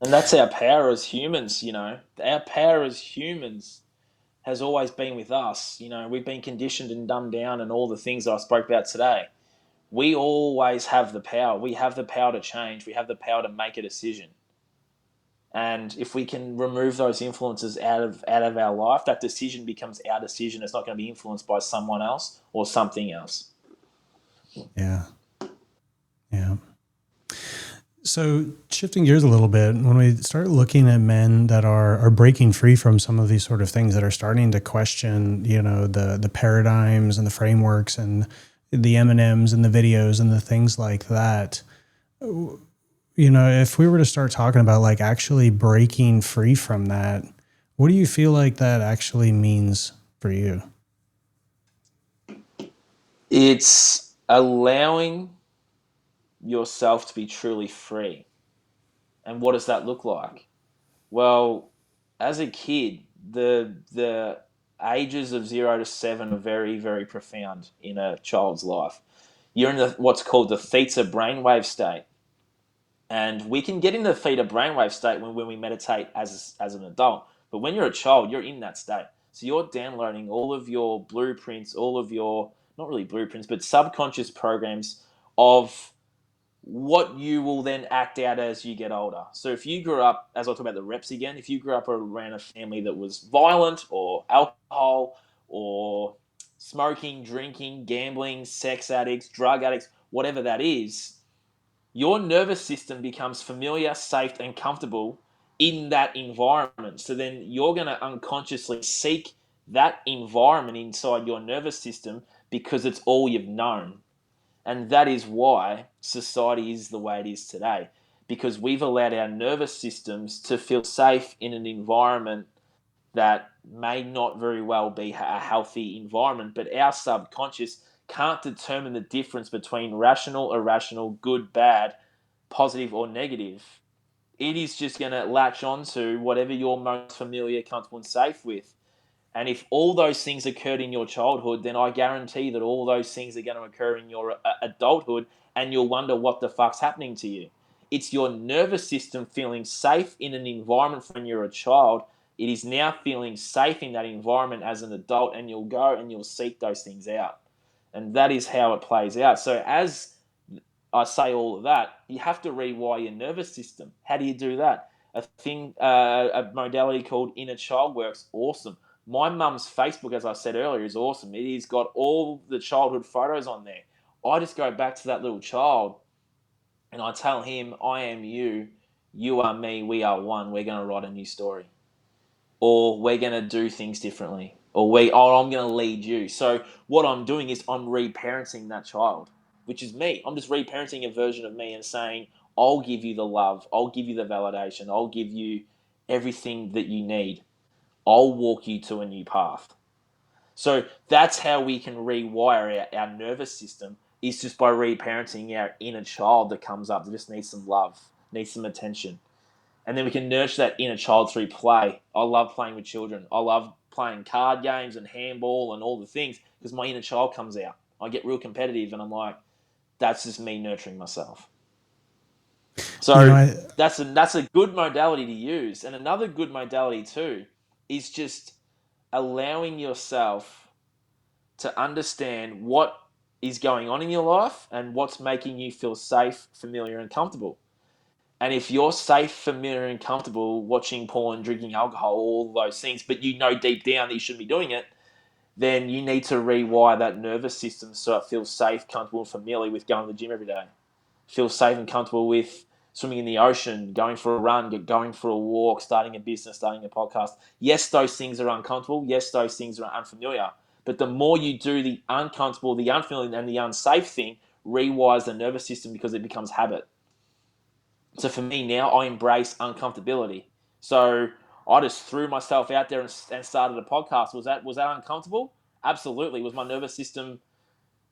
Speaker 2: And that's our power as humans, Our power as humans has always been with us. We've been conditioned and dumbed down and all the things that I spoke about today. We always have the power. We have the power to change. We have the power to make a decision. And if we can remove those influences out of our life, that decision becomes our decision. It's not going to be influenced by someone else or something else.
Speaker 1: Yeah. Yeah. So shifting gears a little bit, when we start looking at men that are breaking free from some of these sort of things, that are starting to question, the paradigms and the frameworks and the M&Ms and the videos and the things like that, if we were to start talking about like actually breaking free from that, what do you feel like that actually means for you?
Speaker 2: It's allowing yourself to be truly free. And what does that look like? Well, as a kid, the ages of 0 to 7 are very, very profound in a child's life. You're in what's called the theta brainwave state. And we can get in the theta brainwave state when we meditate as an adult. But when you're a child, you're in that state. So you're downloading all of your blueprints, all of your, not really blueprints, but subconscious programs of what you will then act out as you get older. So if you grew up, as I talk about the reps again, if you grew up around a family that was violent or alcohol or smoking, drinking, gambling, sex addicts, drug addicts, whatever that is, your nervous system becomes familiar, safe, and comfortable in that environment. So then you're going to unconsciously seek that environment inside your nervous system because it's all you've known. And that is why society is the way it is today, because we've allowed our nervous systems to feel safe in an environment that may not very well be a healthy environment, but our subconscious can't determine the difference between rational, irrational, good, bad, positive, or negative. It is just going to latch onto whatever you're most familiar, comfortable, and safe with. And if all those things occurred in your childhood, then I guarantee that all those things are going to occur in your adulthood, and you'll wonder what the fuck's happening to you. It's your nervous system feeling safe in an environment when you're a child. It is now feeling safe in that environment as an adult, and you'll go and you'll seek those things out. And that is how it plays out. So as I say all of that, you have to rewire your nervous system. How do you do that? A modality called inner child work's awesome. My mum's Facebook, as I said earlier, is awesome. It has got all the childhood photos on there. I just go back to that little child and I tell him, I am you, you are me, we are one. We're going to write a new story. Or we're going to do things differently. Or I'm going to lead you. So what I'm doing is I'm reparenting that child, which is me. I'm just reparenting a version of me and saying, I'll give you the love. I'll give you the validation. I'll give you everything that you need. I'll walk you to a new path. So that's how we can rewire our nervous system, is just by reparenting our inner child that comes up that just needs some love, needs some attention. And then we can nurture that inner child through play. I love playing with children. I love playing card games and handball and all the things because my inner child comes out. I get real competitive and I'm like, that's just me nurturing myself. So that's a good modality to use. And another good modality too is just allowing yourself to understand what is going on in your life and what's making you feel safe, familiar, and comfortable. And if you're safe, familiar, and comfortable watching porn, drinking alcohol, all those things, but you know deep down that you shouldn't be doing it, then you need to rewire that nervous system so it feels safe, comfortable, and familiar with going to the gym every day. Feel safe and comfortable with swimming in the ocean, going for a run, going for a walk, starting a business, starting a podcast. Yes, those things are uncomfortable. Yes, those things are unfamiliar. But the more you do the uncomfortable, the unfamiliar, and the unsafe thing, rewires the nervous system because it becomes habit. So for me now, I embrace uncomfortability. So I just threw myself out there and started a podcast. Was that uncomfortable? Absolutely. Was my nervous system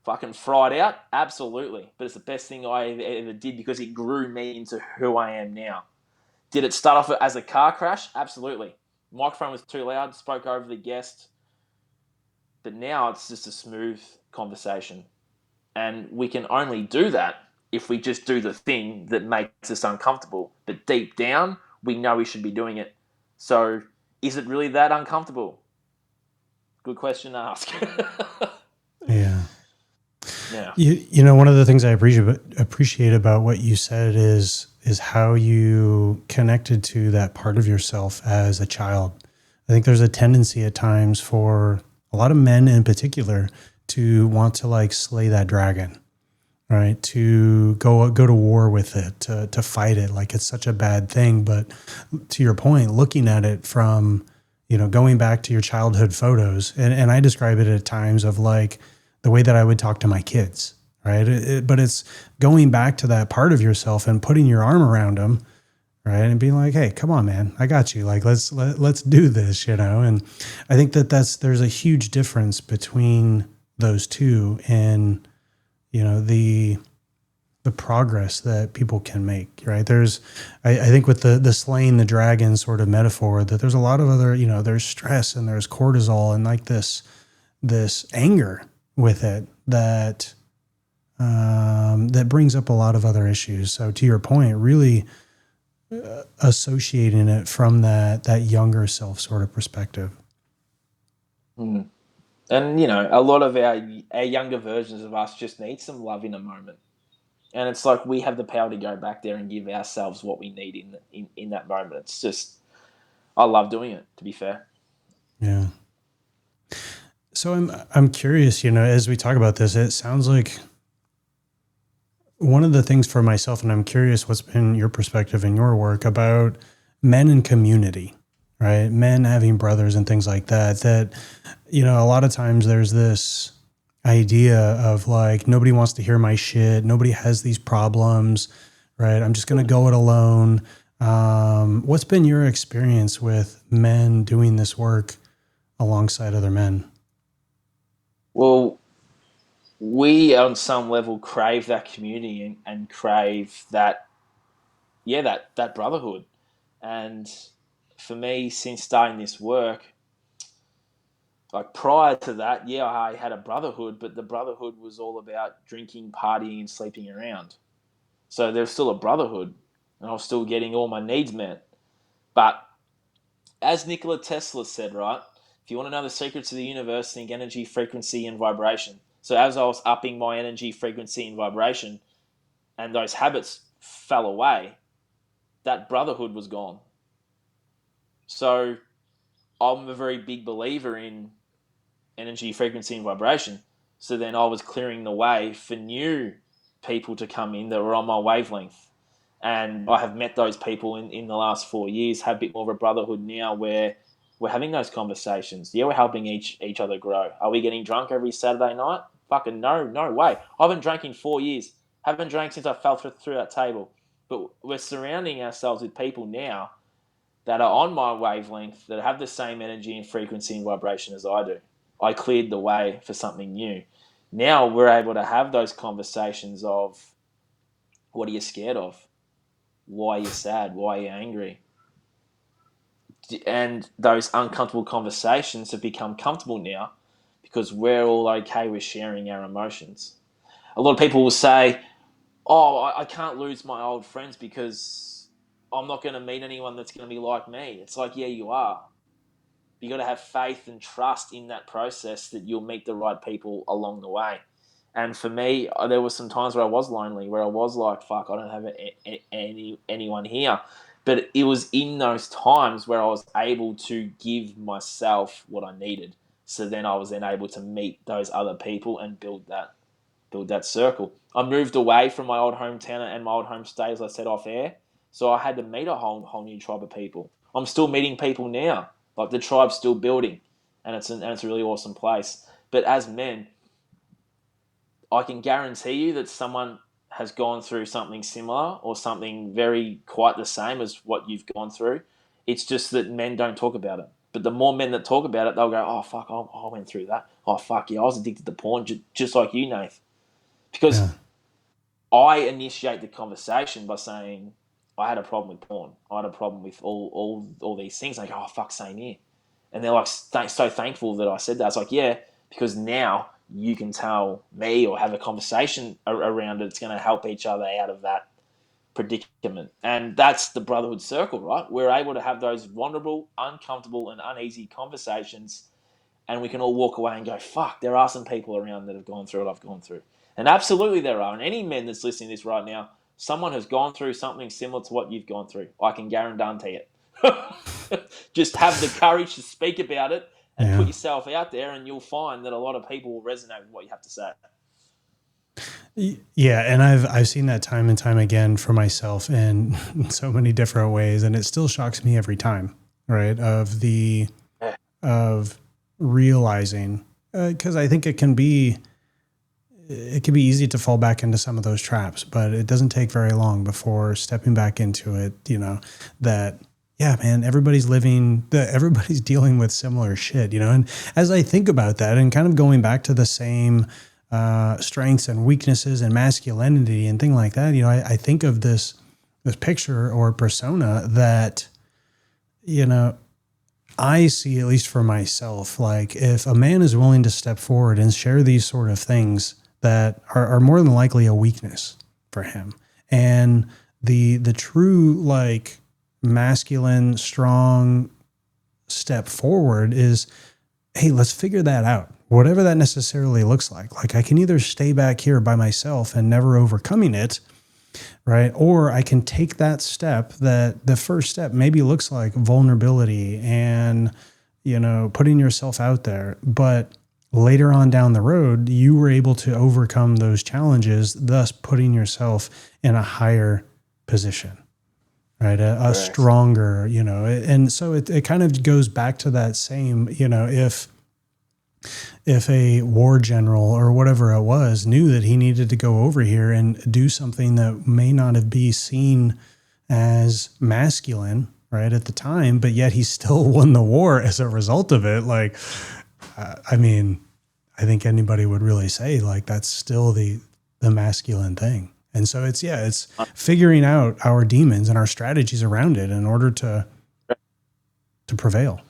Speaker 2: fucking fried out? Absolutely. But it's the best thing I ever did because it grew me into who I am now. Did it start off as a car crash? Absolutely. Microphone was too loud, spoke over the guest. But now it's just a smooth conversation. And we can only do that if we just do the thing that makes us uncomfortable. But deep down, we know we should be doing it. So is it really that uncomfortable? Good question to ask.
Speaker 1: Yeah.
Speaker 2: Yeah.
Speaker 1: One of the things I appreciate about what you said is how you connected to that part of yourself as a child. I think there's a tendency at times for a lot of men in particular to want to like slay that dragon, right? To go to war with it, to fight it like it's such a bad thing. But to your point, looking at it from, going back to your childhood photos, and I describe it at times of like the way that I would talk to my kids, right? But it's going back to that part of yourself and putting your arm around them, right? And being like, hey, come on, man, I got you. Like, let's do this, And I think there's a huge difference between those two and, the progress that people can make, right? I think with the slaying the dragon sort of metaphor, that there's a lot of other, there's stress and there's cortisol and like this anger with it that brings up a lot of other issues. So to your point, really associating it from that younger self sort of perspective.
Speaker 2: Mm. And, a lot of our younger versions of us just need some love in a moment. And it's like we have the power to go back there and give ourselves what we need in that moment. It's just, I love doing it, to be fair.
Speaker 1: Yeah. So I'm curious, as we talk about this, it sounds like one of the things for myself, and I'm curious what's been your perspective in your work about men in community, right? Men having brothers and things like that, a lot of times there's this idea of like, nobody wants to hear my shit. Nobody has these problems, right? I'm just going to go it alone. What's been your experience with men doing this work alongside other men?
Speaker 2: Well, we on some level crave that community and crave that brotherhood. And for me, since starting this work, like prior to that, I had a brotherhood, but the brotherhood was all about drinking, partying, and sleeping around. So there's still a brotherhood, and I was still getting all my needs met. But as Nikola Tesla said, right, if you want to know the secrets of the universe, think energy, frequency, and vibration. So as I was upping my energy, frequency, and vibration, and those habits fell away, that brotherhood was gone. So I'm a very big believer in energy, frequency, and vibration. So then I was clearing the way for new people to come in that were on my wavelength. And I have met those people in the last 4 years, have a bit more of a brotherhood now where we're having those conversations. Yeah, we're helping each other grow. Are we getting drunk every Saturday night? Fucking no way. I haven't drank in 4 years. Haven't drank since I fell through that table. But we're surrounding ourselves with people now that are on my wavelength, that have the same energy and frequency and vibration as I do. I cleared the way for something new. Now we're able to have those conversations of, what are you scared of? Why are you sad? Why are you angry? And those uncomfortable conversations have become comfortable now because we're all okay with sharing our emotions. A lot of people will say, oh, I can't lose my old friends because I'm not going to meet anyone that's going to be like me. It's like, yeah, you are. You got to have faith and trust in that process that you'll meet the right people along the way. And for me, there were some times where I was lonely, where I was like, fuck, I don't have anyone here. But it was in those times where I was able to give myself what I needed. So then I was then able to meet those other people and build that circle. I moved away from my old hometown and my old home state, as I said off air. So I had to meet a whole new tribe of people. I'm still meeting people now. Like the tribe's still building, and it's a really awesome place. But as men, I can guarantee you that someone has gone through something similar or something very quite the same as what you've gone through. It's just that men don't talk about it. But the more men that talk about it, they'll go, oh, fuck, I went through that. Oh, fuck, yeah, I was addicted to porn, just like you, Nath. Because I initiate the conversation by saying, I had a problem with porn. I had a problem with all these things. And I go, oh, fuck, same here. And they're like, so thankful that I said that. It's like, yeah, because now you can tell me or have a conversation around it. It's going to help each other out of that predicament. And that's the brotherhood circle, right? We're able to have those vulnerable, uncomfortable, and uneasy conversations. And we can all walk away and go, fuck, there are some people around that have gone through what I've gone through. And absolutely there are. And any men that's listening to this right now, someone has gone through something similar to what you've gone through. I can guarantee it. Just have the courage to speak about it and put yourself out there, and you'll find that a lot of people will resonate with what you have to say.
Speaker 1: Yeah, and I've seen that time and time again for myself in so many different ways, and it still shocks me every time, right? Of realizing, because I think it can be it can be easy to fall back into some of those traps, but it doesn't take very long before stepping back into it, that, yeah, man, everybody's dealing with similar shit, and as I think about that and kind of going back to the same strengths and weaknesses and masculinity and thing like that, I think of this picture or persona that, I see, at least for myself, like if a man is willing to step forward and share these sort of things that are more than likely a weakness for him, and the true like masculine, strong step forward is, hey, let's figure that out. Whatever that necessarily looks like. Like I can either stay back here by myself and never overcoming it, right? Or I can take that step, that the first step maybe looks like vulnerability and, putting yourself out there. But later on down the road, you were able to overcome those challenges, thus putting yourself in a higher position, right? A stronger, and so it kind of goes back to that same, if a war general or whatever it was knew that he needed to go over here and do something that may not have been seen as masculine, right, at the time, but yet he still won the war as a result of it. Like, I think anybody would really say like that's still the masculine thing. And so it's figuring out our demons and our strategies around it in order to prevail.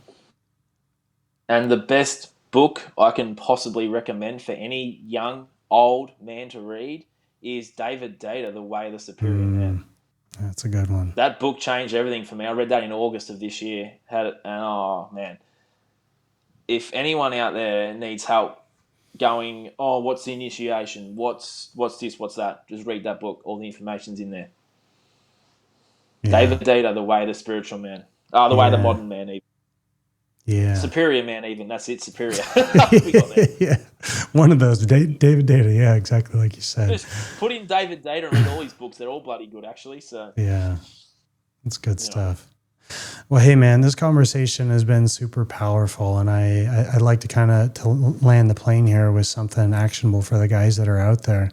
Speaker 2: And the best book I can possibly recommend for any young, old man to read is David Data, The Way of the Superior Man.
Speaker 1: That's a good one.
Speaker 2: That book changed everything for me. I read that in August of this year. Had it, and oh man, if anyone out there needs help going, oh, what's the initiation? What's this? What's that? Just read that book. All the information's in there. Yeah. David Data, The Way of the Spiritual Man. Oh, The Way of the Modern Man, even.
Speaker 1: Yeah.
Speaker 2: Superior Man, even. That's it, Superior.
Speaker 1: We got there. Yeah. One of those. David Data. Yeah, exactly like you said.
Speaker 2: Just put in David Data and read all his books. They're all bloody good, actually. So
Speaker 1: yeah, it's good stuff. Well, hey, man, this conversation has been super powerful, and I'd like to kind of to land the plane here with something actionable for the guys that are out there.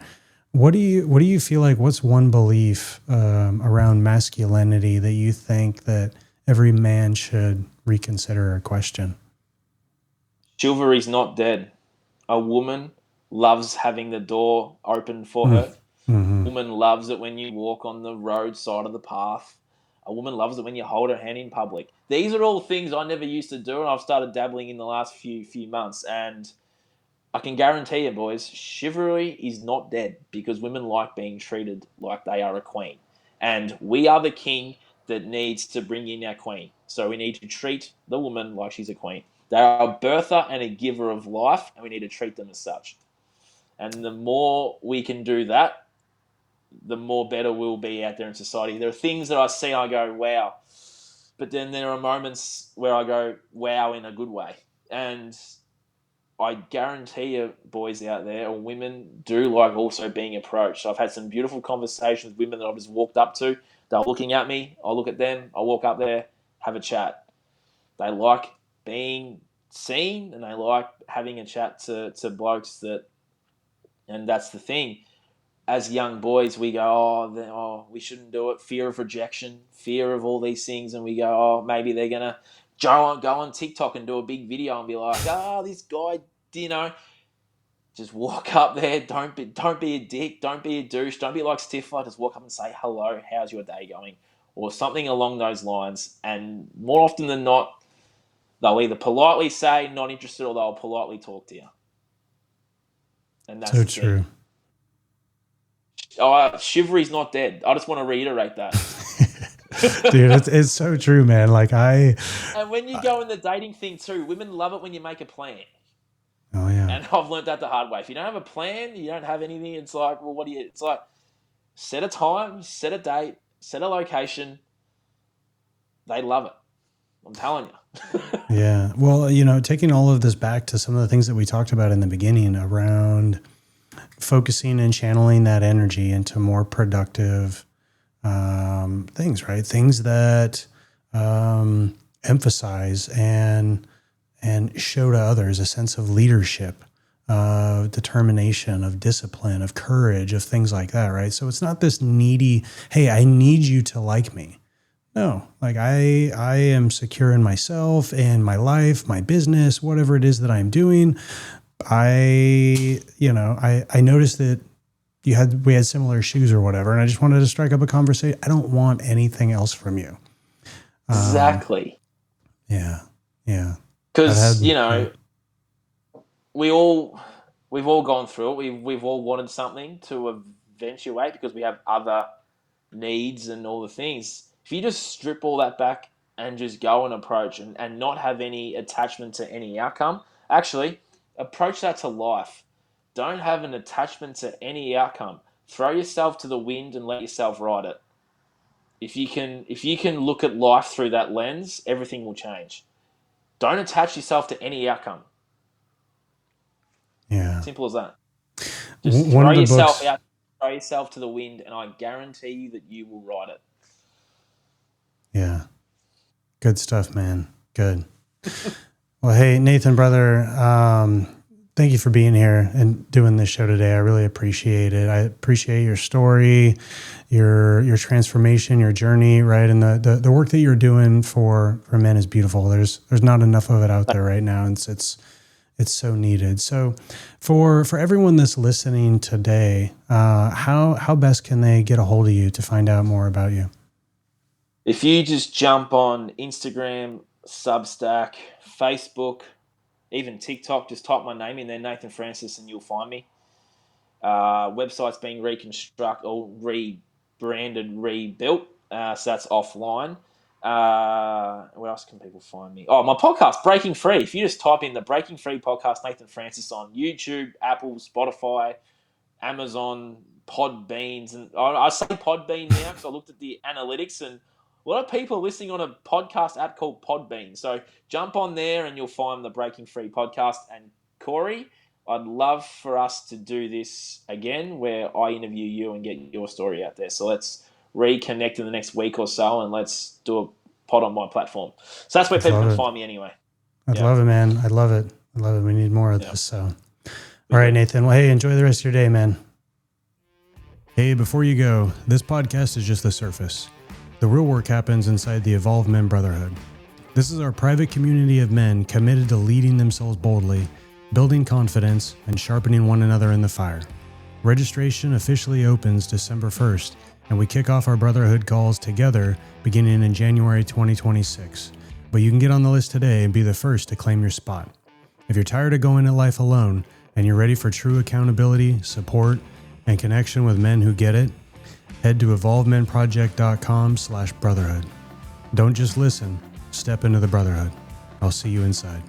Speaker 1: What do you feel like? What's one belief around masculinity that you think that every man should reconsider or question?
Speaker 2: Chivalry's not dead. A woman loves having the door open for her.
Speaker 1: Mm-hmm.
Speaker 2: A woman loves it when you walk on the road side of the path. A woman loves it when you hold her hand in public. These are all things I never used to do, and I've started dabbling in the last few months. And I can guarantee you, boys, chivalry is not dead because women like being treated like they are a queen. And we are the king that needs to bring in our queen. So we need to treat the woman like she's a queen. They are a birther and a giver of life, and we need to treat them as such. And the more we can do that, the more better we'll be out there in society. There are things that I see, I go, wow. But then there are moments where I go, wow, in a good way. And I guarantee you, boys out there, or women do like also being approached. I've had some beautiful conversations with women that I've just walked up to. They're looking at me. I look at them. I walk up there, have a chat. They like being seen, and they like having a chat to blokes that, and that's the thing. As young boys, we go, we shouldn't do it. Fear of rejection, fear of all these things. And we go, oh, maybe they're going to go on TikTok and do a big video and be like, this guy, just walk up there. Don't be a dick. Don't be a douche. Don't be like Stifler. Just walk up and say, hello, how's your day going? Or something along those lines. And more often than not, they'll either politely say, not interested, or they'll politely talk to you. And that's
Speaker 1: so true.
Speaker 2: Thing. Chivalry's not dead. I just want to reiterate that.
Speaker 1: Dude, it's so true, man. Like
Speaker 2: and when you go in the dating thing too, women love it when you make a plan.
Speaker 1: Oh yeah.
Speaker 2: And I've learned that the hard way. If you don't have a plan, you don't have anything. It's like, well, it's like, set a time, set a date, set a location. They love it. I'm telling you.
Speaker 1: Yeah. Well, taking all of this back to some of the things that we talked about in the beginning around focusing and channeling that energy into more productive things, right? Things that emphasize and show to others a sense of leadership, determination, of discipline, of courage, of things like that, right? So it's not this needy, hey, I need you to like me. No, like I am secure in myself and my life, my business, whatever it is that I'm doing. I noticed that we had similar shoes or whatever, and I just wanted to strike up a conversation. I don't want anything else from you.
Speaker 2: Exactly.
Speaker 1: Yeah.
Speaker 2: Because, we've all gone through it. We've all wanted something to eventuate because we have other needs and all the things. If you just strip all that back and just go and approach and not have any attachment to any outcome, actually, approach that to life. Don't have an attachment to any outcome. Throw yourself to the wind and let yourself ride it. If you can look at life through that lens, everything will change. Don't attach yourself to any outcome.
Speaker 1: Yeah.
Speaker 2: Simple as that. Just
Speaker 1: One
Speaker 2: throw
Speaker 1: of the
Speaker 2: yourself
Speaker 1: books,
Speaker 2: out, throw yourself to the wind, and I guarantee you that you will ride it.
Speaker 1: Yeah. Good stuff, man. Good. Well, hey, Nathan, brother, thank you for being here and doing this show today. I really appreciate it. I appreciate your story, your transformation, your journey, right? And the work that you're doing for men is beautiful. There's not enough of it out there right now. And it's so needed. So for everyone that's listening today, how best can they get a hold of you to find out more about you?
Speaker 2: If you just jump on Instagram, Substack, Facebook, even TikTok, just type my name in there, Nathan Francis, and you'll find me. Website's being reconstructed or rebranded, rebuilt. So that's offline. Where else can people find me? Oh, my podcast, Breaking Free. If you just type in the Breaking Free podcast, Nathan Francis, on YouTube, Apple, Spotify, Amazon, Podbeans, and I say Podbean now because I looked at the analytics, and a lot of people are listening on a podcast app called Podbean. So jump on there and you'll find the Breaking Free podcast. And Corey, I'd love for us to do this again where I interview you and get your story out there. So let's reconnect in the next week or so and let's do a pod on my platform. So that's where people can find me anyway.
Speaker 1: I'd love it, man. I love it. We need more of this. So, all right, Nathan. Well, hey, enjoy the rest of your day, man. Hey, before you go, this podcast is just the surface. The real work happens inside the Evolved Men Brotherhood. This is our private community of men committed to leading themselves boldly, building confidence, and sharpening one another in the fire. Registration officially opens December 1st, and we kick off our brotherhood calls together beginning in January 2026. But you can get on the list today and be the first to claim your spot. If you're tired of going at life alone and you're ready for true accountability, support, and connection with men who get it, head to evolvemenproject.com/brotherhood. Don't just listen, step into the brotherhood. I'll see you inside.